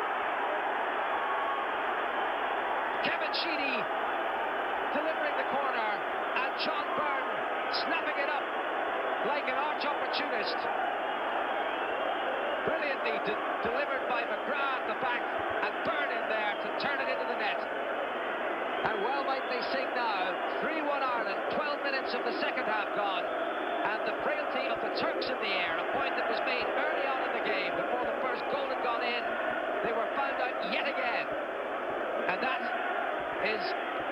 Kevin Sheedy delivering the corner. And John Byrne snapping it up like an arch opportunist. Brilliantly delivered by McGrath at the back. And Byrne in there to turn it into the net. And well might they sing now. 3-1 Ireland, 12 minutes of the second half gone. And the frailty of the Turks in the air, a point that was made early on in the game before the first goal had gone in. They were found out yet again. And that is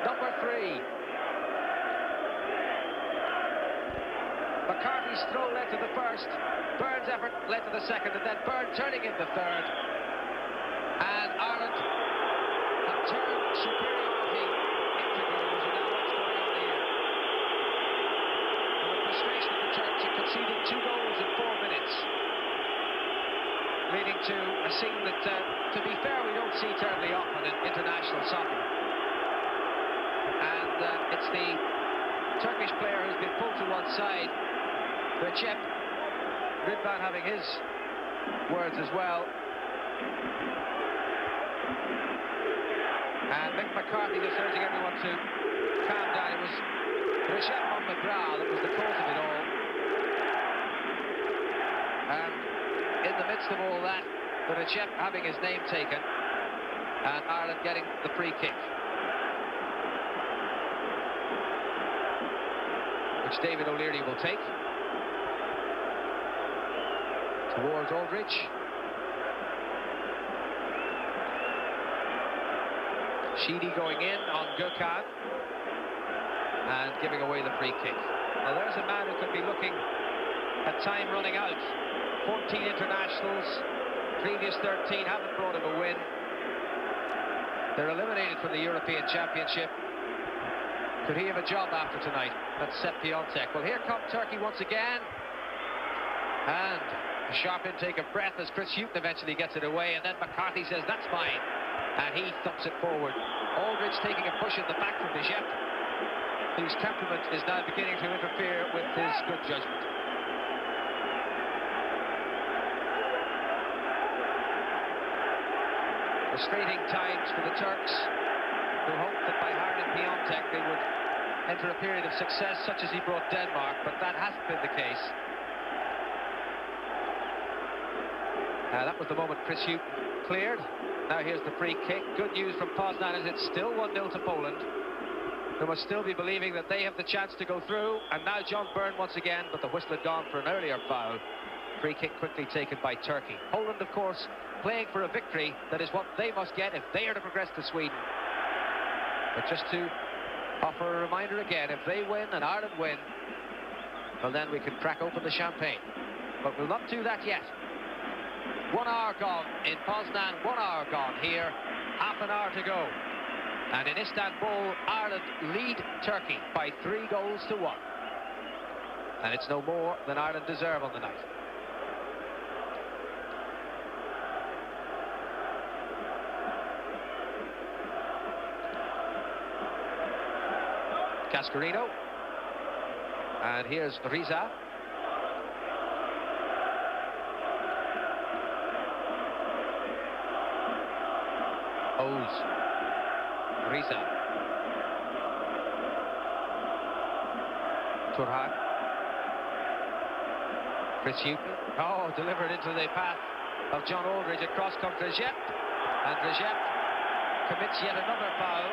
number 3. McCarthy's throw led to the first. Byrne's effort led to the second, and then Byrne turning in the third. And Ireland have turned superiority into goals, and now what's going on here? And the frustration of the Turks in conceding 2 goals in 4 minutes, leading to a scene that, to be fair, we don't see terribly often in international soccer. And it's the Turkish player who's been pulled to one side, Recep Ridvan, having his words as well. And Mick McCarthy just urging everyone to calm down. It was Recep on McGrath that was the cause of it all. And in the midst of all that, the Recep having his name taken, and Ireland getting the free kick, which David O'Leary will take. Towards Aldridge. Sheedy going in on Gökhan and giving away the free kick. Now there's a man who could be looking at time running out. 14 internationals, previous 13 haven't brought him a win. They're eliminated from the European Championship. Could he have a job after tonight? That's Sepp Piontek. Well, here come Turkey once again. And a sharp intake of breath as Chris Hughton eventually gets it away, and then McCarthy says, that's mine. And he thumps it forward. Aldridge taking a push in the back from Recep, whose temperament is now beginning to interfere with his good judgment. Frustrating times for the Turks, who hoped that by hiring Piontek they would enter a period of success such as he brought Denmark, but that hasn't been the case. That was the moment Chris Hughton cleared. Now here's the free kick. Good news from Poznan as it's still 1-0 to Poland, who must still be believing that they have the chance to go through. And now John Byrne once again, but the whistle had gone for an earlier foul. Free kick quickly taken by Turkey. Poland, of course, playing for a victory. That is what they must get if they are to progress to Sweden. But just to offer a reminder again, if they win and Ireland win, well then we can crack open the champagne. But we'll not do that yet. 1 hour gone in Poznan, 1 hour gone here, half an hour to go. And in Istanbul, Ireland lead Turkey by 3 goals to 1. And it's no more than Ireland deserve on the night. Cascarino. And here's Riza. O's. Riza. Turhan. Chris Hughton. Oh, delivered into the path of John Aldridge. Across comes Recep. And Recep commits yet another foul.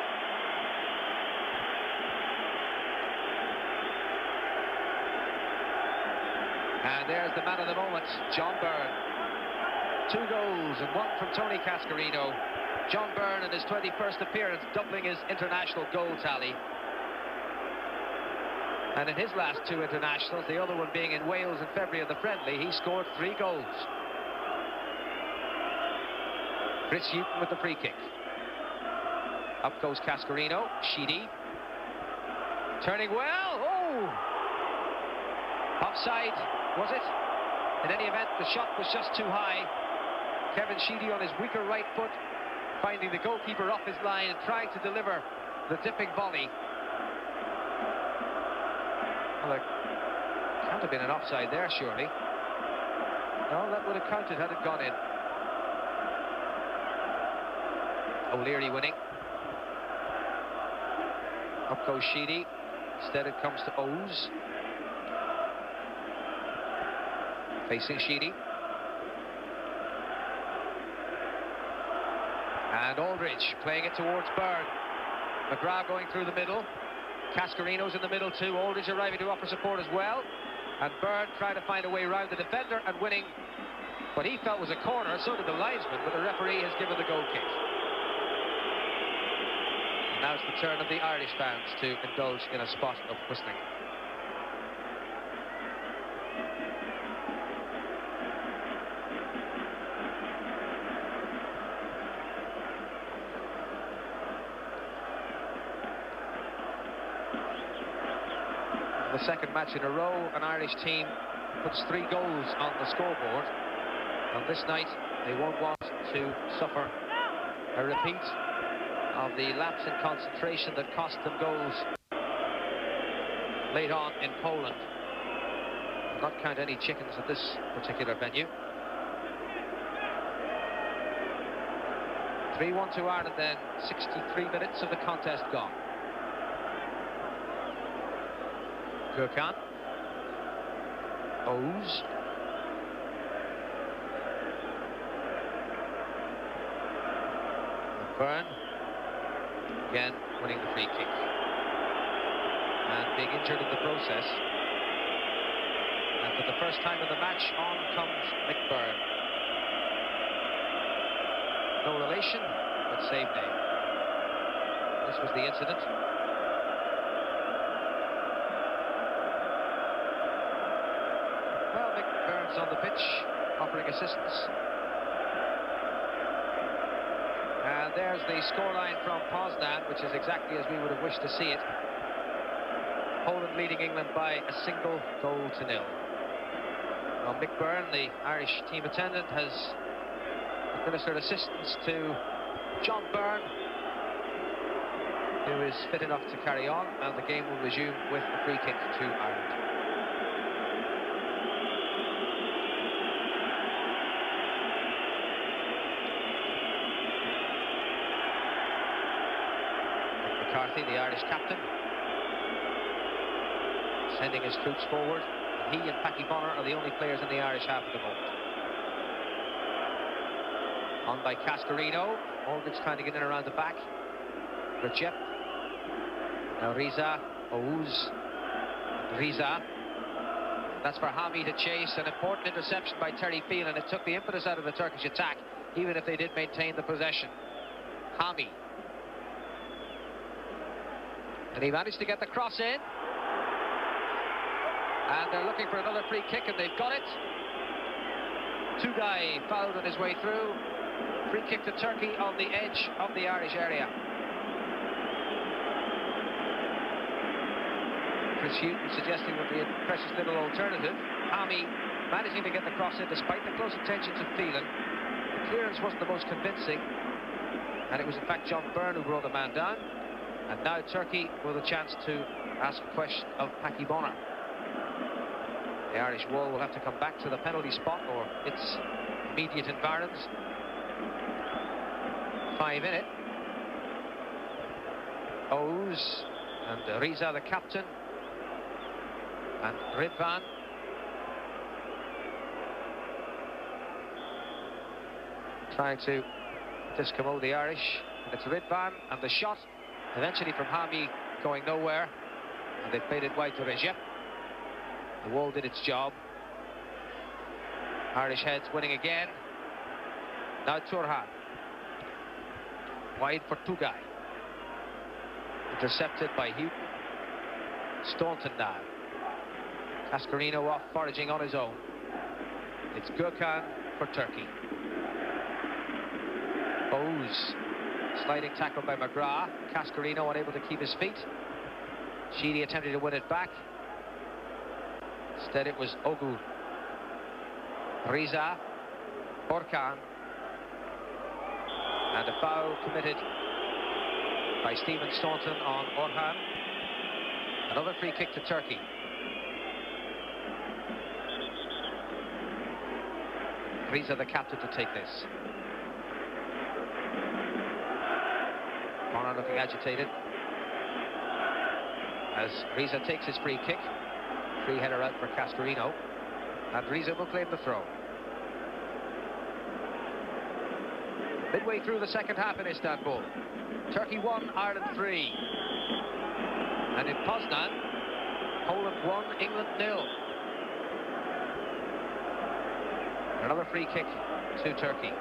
And there's the man of the moment, John Byrne. 2 goals and 1 from Tony Cascarino. John Byrne in his 21st appearance, doubling his international goal tally. And in his last 2 internationals, the other one being in Wales in February in the friendly, he scored 3 goals. Chris Hughton with the free kick. Up goes Cascarino. Sheedy. Turning well. Oh! Offside, was it? In any event, the shot was just too high. Kevin Sheedy on his weaker right foot, finding the goalkeeper off his line and trying to deliver the dipping volley. Well, there can't have been an offside there, surely. No, that would have counted had it gone in. O'Leary winning. Up goes Sheedy. Instead it comes to O's. Facing Sheedy. And Aldridge playing it towards Byrne. McGrath going through the middle. Cascarino's in the middle too. Aldridge arriving to offer support as well. And Byrne trying to find a way around the defender and winning what he felt was a corner. So did the linesman, but the referee has given the goal kick. And now it's the turn of the Irish fans to indulge in a spot of whistling. The second match in a row, an Irish team puts 3 goals on the scoreboard. On this night, they won't want to suffer a repeat of the lapse in concentration that cost them goals late on in Poland. I'll not count any chickens at this particular venue. 3-1 to Ireland then, 63 minutes of the contest gone. Gurkhan. O's. Byrne. Again, winning the free kick. And being injured in the process. And for the first time in the match, on comes Mick Byrne. No relation, but same name. This was the incident. Well, Mick Byrne's on the pitch, offering assistance. And there's the scoreline from Poznan, which is exactly as we would have wished to see it. Poland leading England by a single goal to nil. Well, Mick Byrne, the Irish team attendant, has administered assistance to John Byrne, who is fit enough to carry on, and the game will resume with a free kick to Ireland. McCarthy, the Irish captain, sending his troops forward. He and Paddy Bonner are the only players in the Irish half at the moment. On by Cascarino. Aldridge trying to get in around the back. Recep. Now Riza. Ouz. Riza. That's for Hami to chase. An important interception by Terry Phelan. It took the impetus out of the Turkish attack, even if they did maintain the possession. Hami. And he managed to get the cross in. And they're looking for another free kick, and they've got it. Tugay fouled on his way through. Free kick to Turkey on the edge of the Irish area. Chris Hughton suggesting that the precious little alternative. Hami managing to get the cross in despite the close attentions of Phelan. The clearance wasn't the most convincing, and it was in fact John Byrne who brought the man down. And now Turkey with a chance to ask a question of Paddy Bonner. The Irish wall will have to come back to the penalty spot or its immediate environs. 5 in it. Ouz and Riza, the captain, and Ridvan. Trying to discommode the Irish, and it's Ridvan, and the shot eventually from Hami going nowhere, and they played it wide to Recep. The wall did its job. Irish heads winning again. Now Turhan. Wide for Tugay. Intercepted by Hughton. Staunton now. Cascarino off, foraging on his own. It's Gurkhan for Turkey. Bowes. Sliding tackle by McGrath. Cascarino unable to keep his feet. Sheedy attempting to win it back. Instead it was Ogu. Riza. Orkan. And a foul committed by Stephen Staunton on Orhan. Another free kick to Turkey. Riza, the captain, to take this. Corner looking agitated as Riza takes his free kick. Free header out for Cascarino, and Riza will claim the throw. Midway through the second half in Istanbul. Turkey 1, Ireland 3. And in Poznan, Poland 1, England 0. Another free kick to Turkey.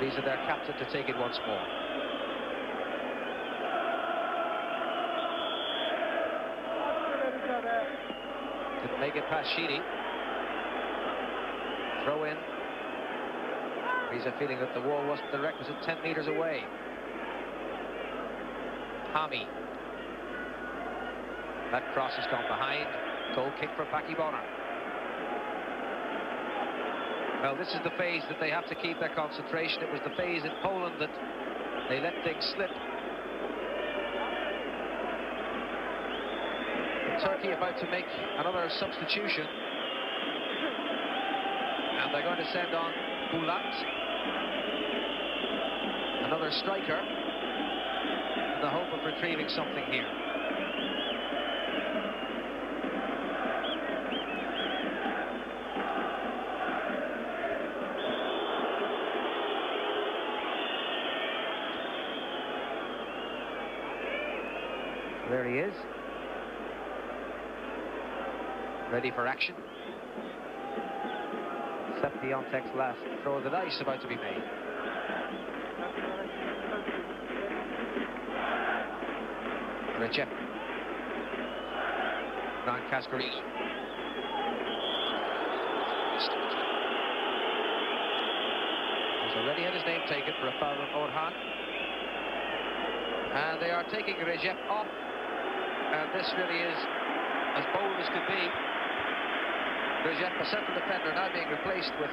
These are their captain to take it once more. Didn't make it past Sheedy. Throw in. Riza feeling that the wall wasn't the requisite 10 meters away. Hami. That cross has gone behind. Goal kick for Paki Bonner. Well, this is the phase that they have to keep their concentration. It was the phase in Poland that they let things slip. Turkey about to make another substitution. And they're going to send on Bulat, another striker, in the hope of retrieving something here. There he is. Ready for action. Sepiontek's last throw of the dice about to be made. Recep. Ron Cascarino. He's already had his name taken for a foul on Orhan. And they are taking Recep off. And this really is as bold as could be. Recep, a central defender, now being replaced with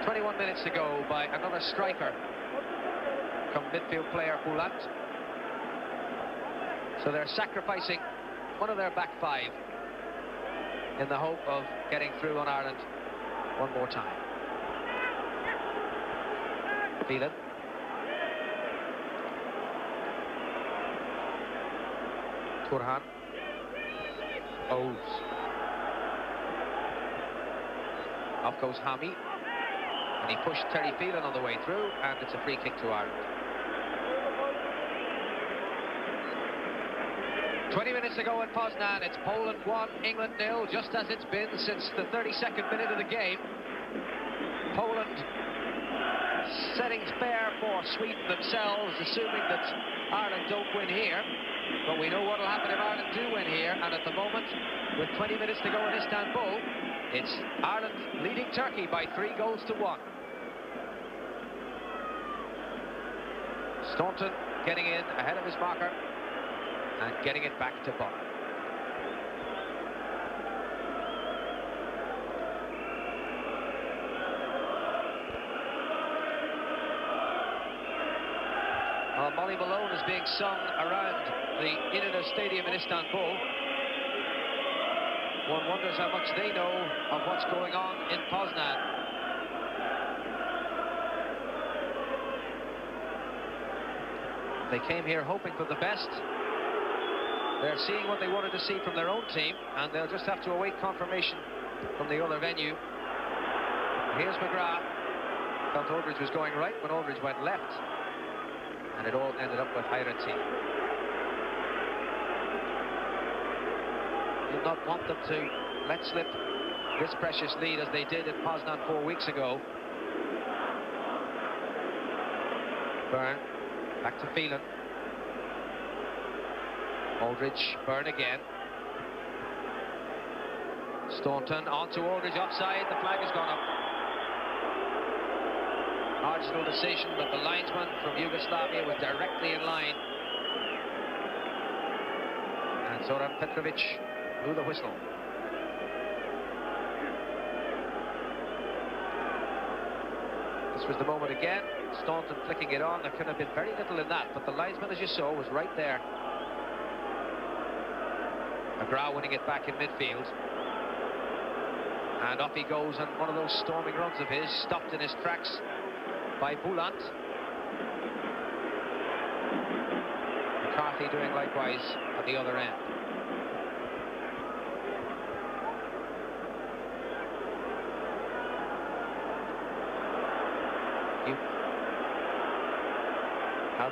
21 minutes to go by another striker, come midfield player Bulat. So they're sacrificing one of their back five in the hope of getting through on Ireland one more time. Phelan. Turhan. Bowes. Off goes Hami. And he pushed Terry Phelan on the way through, and it's a free kick to Ireland. 20 minutes to go in Poznan. It's Poland 1, England 0, just as it's been since the 32nd minute of the game. Poland setting fair for Sweden themselves, assuming that Ireland don't win here. But we know what will happen if Ireland do win here, and at the moment, with 20 minutes to go in Istanbul, it's Ireland leading Turkey by 3-1. Staunton getting in ahead of his marker and getting it back to Bonner. Well, Molly Malone is being sung around the Inano Stadium in Istanbul. One wonders how much they know of what's going on in Poznan. They came here hoping for the best. They're seeing what they wanted to see from their own team, and they'll just have to await confirmation from the other venue. Here's McGrath. Felt Aldridge was going right when Aldridge went left. And it all ended up with Hayrati. You'll not want them to let slip this precious lead as they did in Poznan 4 weeks ago. Byrne, back to Phelan. Aldridge, Byrne again. Staunton on to Aldridge, offside. The flag has gone up. Marginal decision, but the linesman from Yugoslavia was directly in line. And Zoran Petrovic blew the whistle. This was the moment again. Staunton flicking it on. There could have been very little in that, but the linesman, as you saw, was right there. McGrath winning it back in midfield. And off he goes on one of those storming runs of his, stopped in his tracks by Boulant. McCarthy doing likewise at the other end.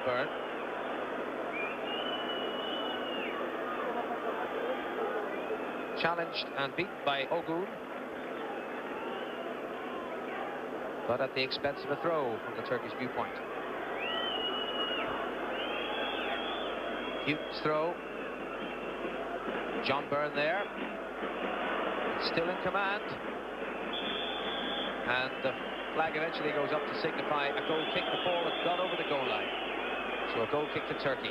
Byrne. Challenged and beaten by Ogun, but at the expense of a throw from the Turkish viewpoint. Hughton's throw. John Byrne there. Still in command. And the flag eventually goes up to signify a goal kick. The ball had gone over the goal line. So a goal kick to Turkey.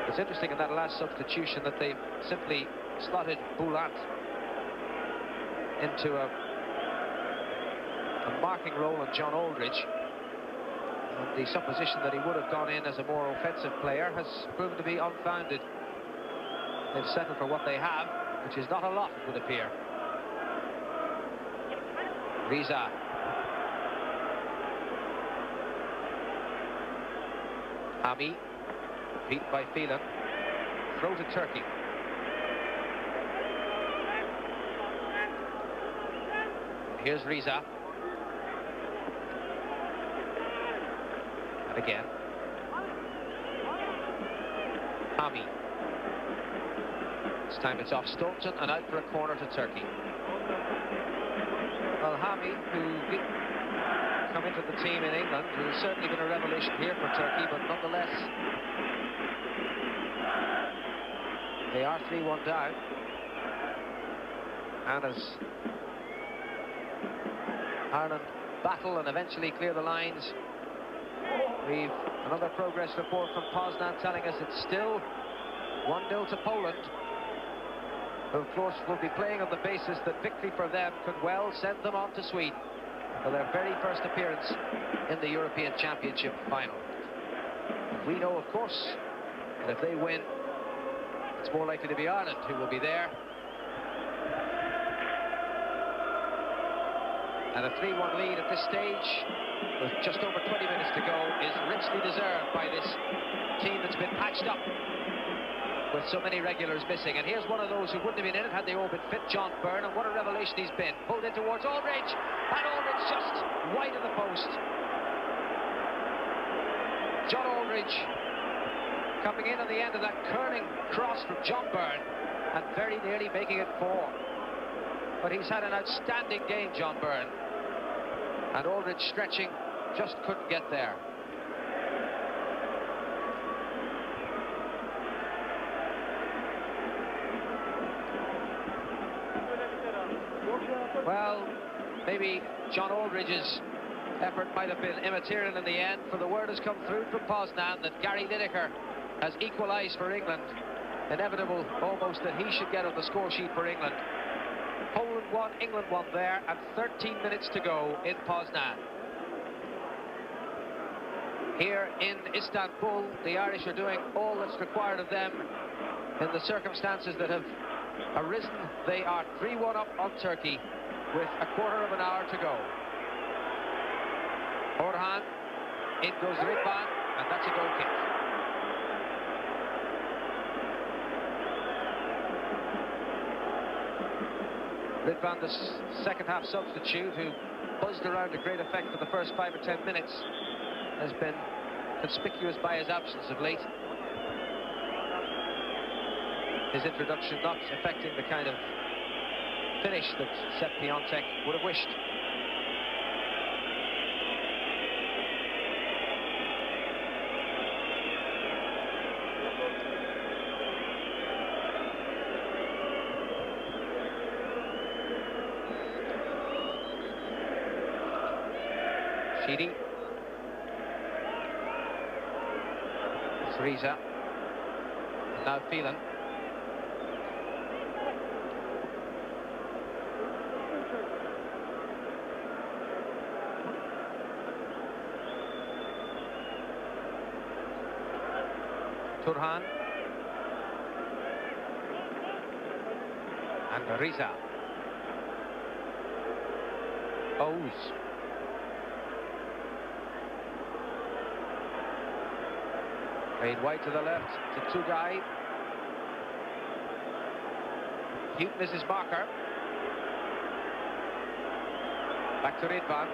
It's interesting in that last substitution that they simply slotted Boulant into a marking role on John Aldridge. And the supposition that he would have gone in as a more offensive player has proven to be unfounded. They've settled for what they have, which is not a lot, it would appear. Riza. Hami, beat by Phelan. Throw to Turkey. And here's Riza. And again. Hami. This time it's off Staunton and out for a corner to Turkey. Well, Hami, who didn't come into the team in England, who's certainly been a revelation here for Turkey, but nonetheless, they are 3-1 down. And as Ireland battle and eventually clear the lines, we've another progress report from Poznan telling us it's still 1-0 to Poland, who of course will be playing on the basis that victory for them could well send them on to Sweden for their very first appearance in the European Championship final. We know, of course, that if they win, it's more likely to be Ireland who will be there. And a 3-1 lead at this stage, with just over 20 minutes to go, is richly deserved by this team that's been patched up with so many regulars missing. And here's one of those who wouldn't have been in it had they all been fit, John Byrne, and what a revelation he's been. Pulled in towards Aldridge, and Aldridge just wide of the post. John Aldridge coming in on the end of that curling cross from John Byrne, and very nearly making it 4. But he's had an outstanding game, John Byrne. And Aldridge stretching, just couldn't get there. Well, maybe John Aldridge's effort might have been immaterial in the end, for the word has come through from Poznan that Gary Lineker has equalised for England. Inevitable almost that he should get on the score sheet for England. Poland won, England won there, and 13 minutes to go in Poznan. Here in Istanbul, the Irish are doing all that's required of them in the circumstances that have arisen. They are 3-1 up on Turkey with a quarter of an hour to go. Orhan, in goes Ridvan, and that's a goal kick. Ridvan, the second half substitute, who buzzed around to great effect for the first 5 or 10 minutes, has been conspicuous by his absence of late. His introduction not affecting the kind of finish that Sepp Piontek would have wished. Sheedy. It's Riza. And now Phelan. Turhan. And Riza. O's. Played wide to the left to Tugay. Houghton is his marker. Back to Ridvan.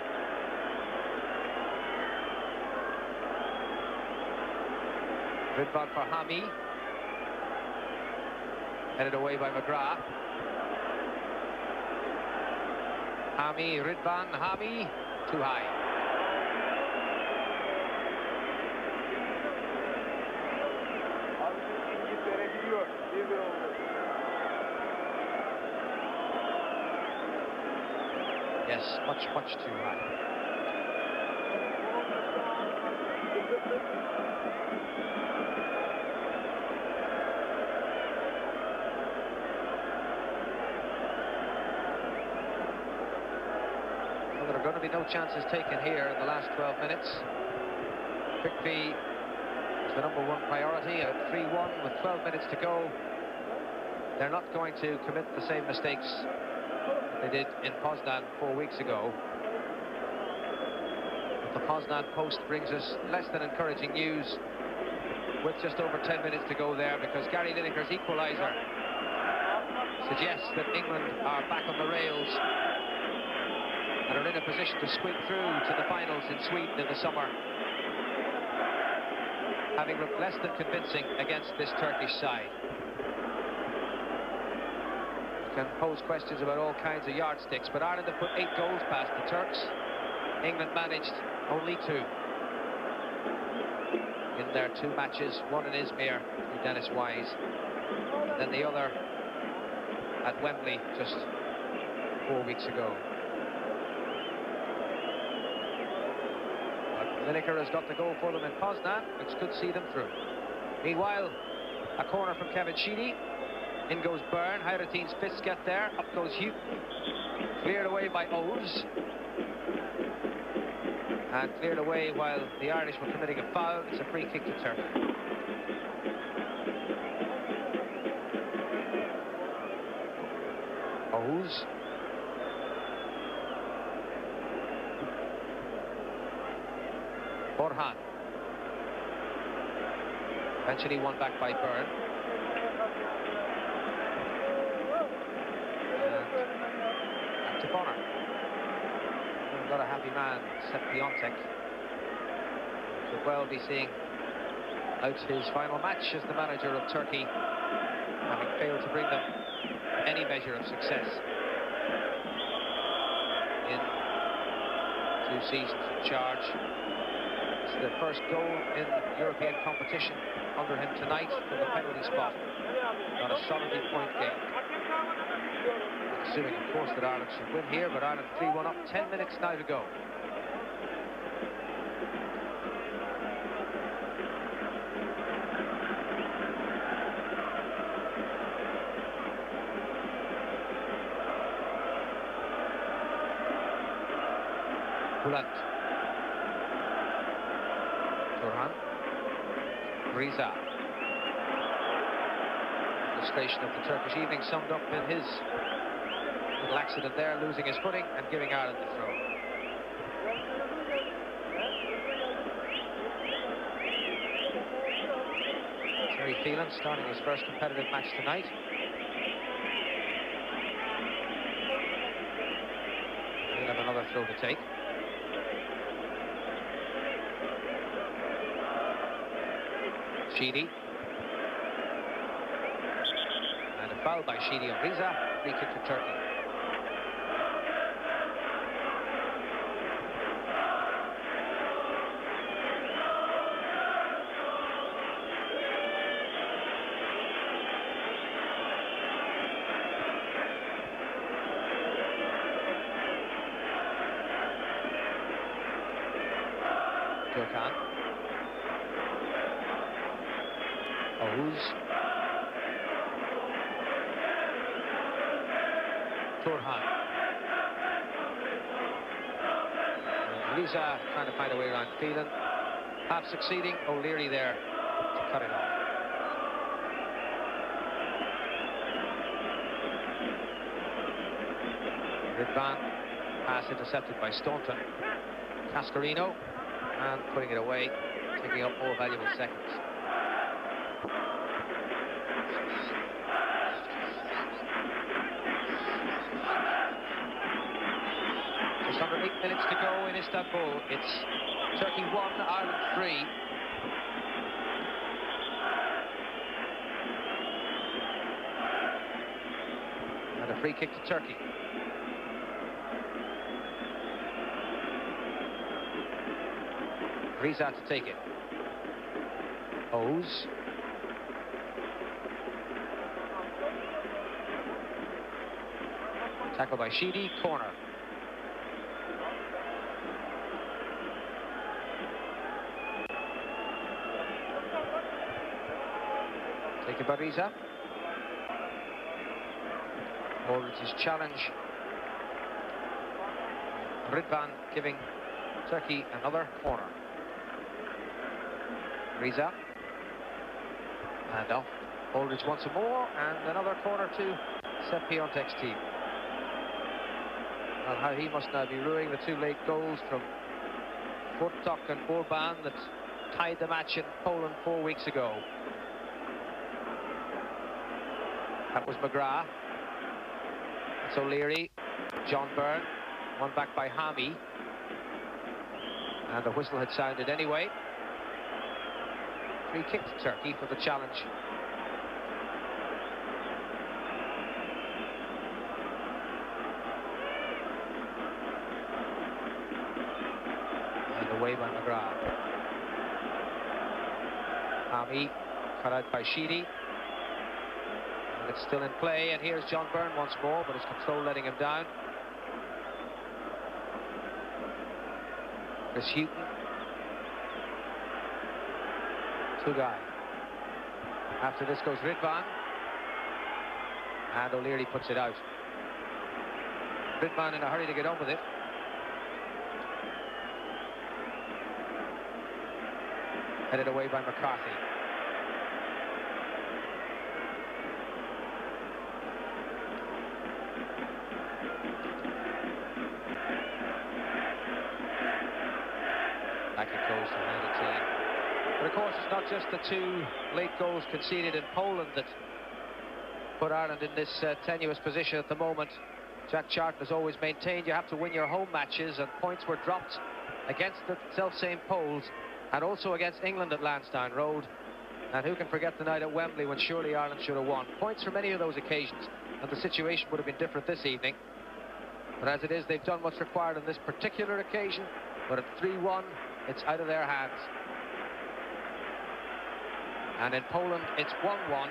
Ridvan for Hami. Headed away by McGrath. Hami, Ridvan, Hami, too high. Yes, much too high. Well, there are going to be no chances taken here in the last 12 minutes. Victory is the #1 priority at 3-1 with 12 minutes to go. They're not going to commit the same mistakes they did in Poznan 4 weeks ago. But the Poznan Post brings us less than encouraging news with just over 10 minutes to go there, because Gary Lineker's equaliser suggests that England are back on the rails and are in a position to squeak through to the finals in Sweden in the summer, having looked less than convincing against this Turkish side. Can pose questions about all kinds of yardsticks, but Ireland have put 8 goals past the Turks. England managed only 2 in their 2 matches, one in Izmir through Dennis Wise, and then the other at Wembley just 4 weeks ago. But Lineker has got the goal for them in Poznan, which could see them through. Meanwhile, a corner from Kevin Sheedy. In goes Byrne. Hayrettin's fists get there. Up goes Houghton. Cleared away by O's. And cleared away while the Irish were committing a foul. It's a free kick to Turkey. O's. Orhan. Eventually won back by Byrne. To Bonner. Not a happy man, Sepp Piontek. Could well be seeing out his final match as the manager of Turkey, having failed to bring them any measure of success in 2 seasons in charge. It's the first goal in European competition under him tonight from the penalty spot. Not a solidly point game. Assuming, of course, that Ireland should win here, but Ireland 3-1 up, 10 minutes now to go. Bülent. Turhan. Riza. Frustration of the Turkish evening summed up in his little accident there, losing his footing and giving Ireland the throw. Terry Phelan starting his first competitive match tonight. He'll have another throw to take. Sheedy. And a foul by Sheedy on Riza. Free kick for Turkey. Gurkhan. Oğuz. Turhan. Lisa trying to find a way around Phelan. Half succeeding. O'Leary there to cut it off. Ridvan. Pass intercepted by Staunton. Cascarino. And putting it away, taking up more valuable seconds. Just under 8 minutes to go in Istanbul. It's Turkey 1, Ireland 3. And a free kick to Turkey. Riza to take it. Oğuz. Tackle by Sheedy, corner. Taken by Riza. Aldridge's challenge. Ridvan giving Turkey another corner. Riza. And off. Aldridge wants some more, and another corner to Sepp Piontek's team. And how he must now be ruining the 2 late goals from Fortok and Orban that tied the match in Poland 4 weeks ago. That was McGrath. It's O'Leary. John Byrne. One back by Hami. And the whistle had sounded anyway. Free kick to Turkey for the challenge. And away by McGrath. Hami cut out by Sheedy. And it's still in play, and here's John Byrne once more, but his control letting him down. Chris Houghton. Guy. After this goes Ridvan, and O'Leary puts it out. Ridvan in a hurry to get on with it. Headed away by McCarthy. Back it goes to hand it to. But of course, it's not just the 2 late goals conceded in Poland that put Ireland in this tenuous position at the moment. Jack Charlton has always maintained you have to win your home matches, and points were dropped against the self-same Poles and also against England at Lansdowne Road. And who can forget the night at Wembley when surely Ireland should have won? Points for many of those occasions, and the situation would have been different this evening. But as it is, they've done what's required on this particular occasion. But at 3-1, it's out of their hands. And in Poland, it's 1-1.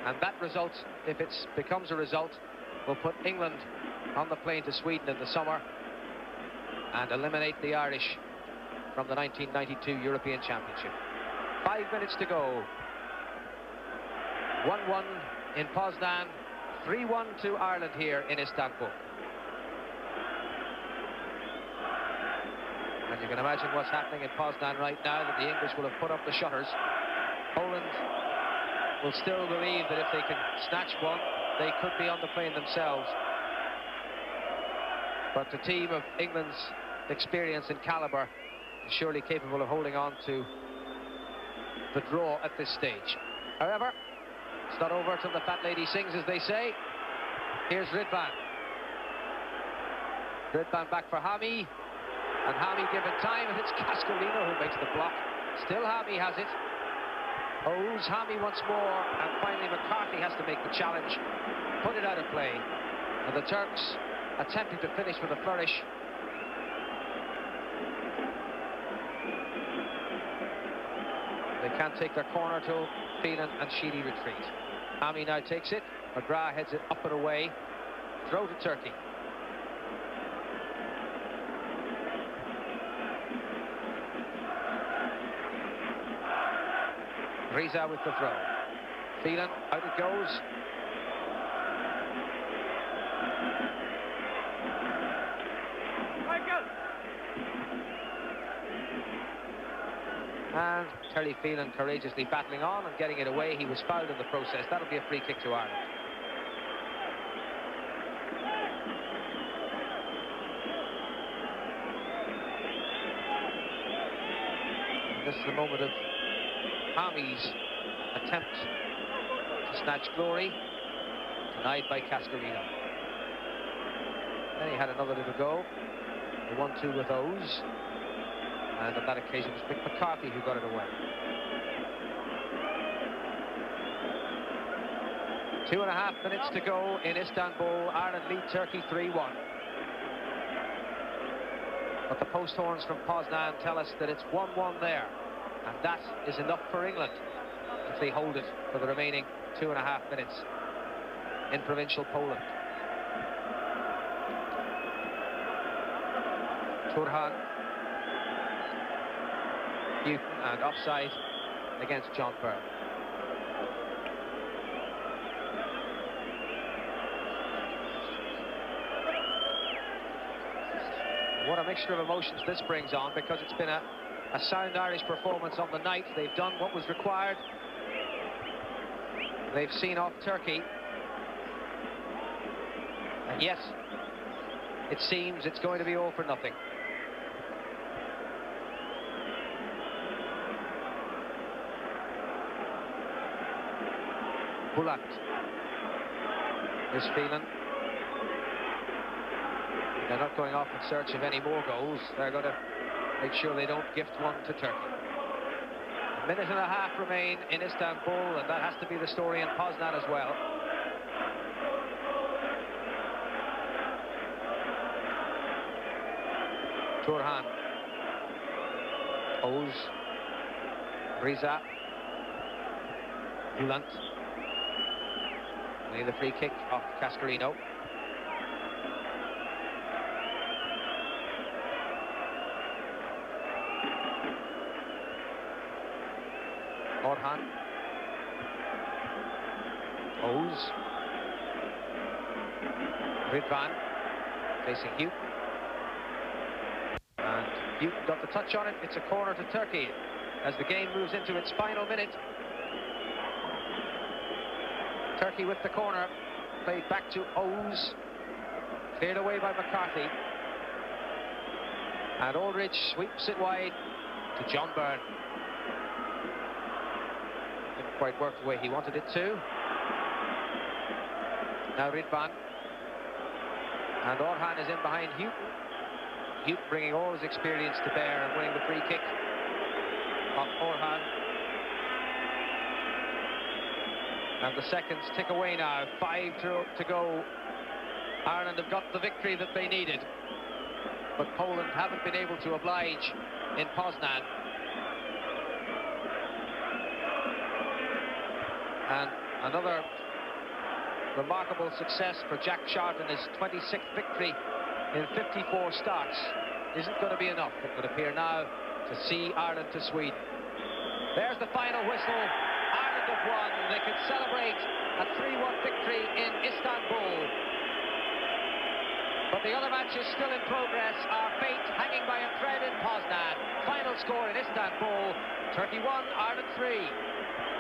And that result, if it becomes a result, will put England on the plane to Sweden in the summer and eliminate the Irish from the 1992 European Championship. 5 minutes to go. 1-1 in Poznan. 3-1 to Ireland here in Istanbul. And you can imagine what's happening in Poznan right now, that the English will have put up the shutters. Poland will still believe that if they can snatch one, they could be on the plane themselves. But the team of England's experience and calibre is surely capable of holding on to the draw at this stage. However, it's not over till the fat lady sings, as they say. Here's Ridvan. Ridvan back for Hami. And Hami given time, and it's Cascarino who makes the block. Still Hami has it. Oğuz, Hami once more, and finally McCarthy has to make the challenge. Put it out of play. And the Turks attempting to finish with a flourish. They can't take their corner till Phelan and Sheedy retreat. Hami now takes it. McGrath heads it up and away. Throw to Turkey. Riza with the throw. Phelan, out it goes. And Terry Phelan courageously battling on and getting it away. He was fouled in the process. That'll be a free kick to Ireland. And this is the moment of Hami's attempt to snatch glory, denied by Cascarino. Then he had another little go. The 1-2 with O's. And on that occasion, it was Mick McCarthy who got it away. 2.5 minutes to go in Istanbul. Ireland lead Turkey 3-1. But the post horns from Poznan tell us that it's 1-1 there. And that is enough for England if they hold it for the remaining 2.5 minutes in provincial Poland. Turhan. Newton, and offside against John Byrne. What a mixture of emotions this brings on, because it's been a sound Irish performance on the night. They've done what was required. They've seen off Turkey. And yes, it seems it's going to be all for nothing. Bulat. Here's Phelan. They're not going off in search of any more goals. They're going to make sure they don't gift one to Turkey. 1.5 minutes remain in Istanbul, and that has to be the story in Poznan as well. Turhan. Oz. Riza. Bulant. The free kick off Cascarino. Orhan. Oz. Ridvan facing Hugh. And Hugh got the touch on it. It's a corner to Turkey as the game moves into its final minute. Turkey with the corner, played back to Oz, cleared away by McCarthy, and Aldridge sweeps it wide to John Byrne. Didn't quite work the way he wanted it to. Now Ridvan, and Orhan is in behind Hugh. Hugh bringing all his experience to bear and winning the free kick off Orhan. And the seconds tick away now. 5 to go. Ireland have got the victory that they needed, but Poland haven't been able to oblige in Poznan. And another remarkable success for Jack Sharton. His 26th victory in 54 starts isn't going to be enough, it would appear now, to see Ireland to Sweden. There's the final whistle. Ireland have won. They can celebrate a 3-1 victory in Istanbul. But the other match is still in progress. Our fate hanging by a thread in Poznan. Final score in Istanbul: Turkey 1, Ireland 3.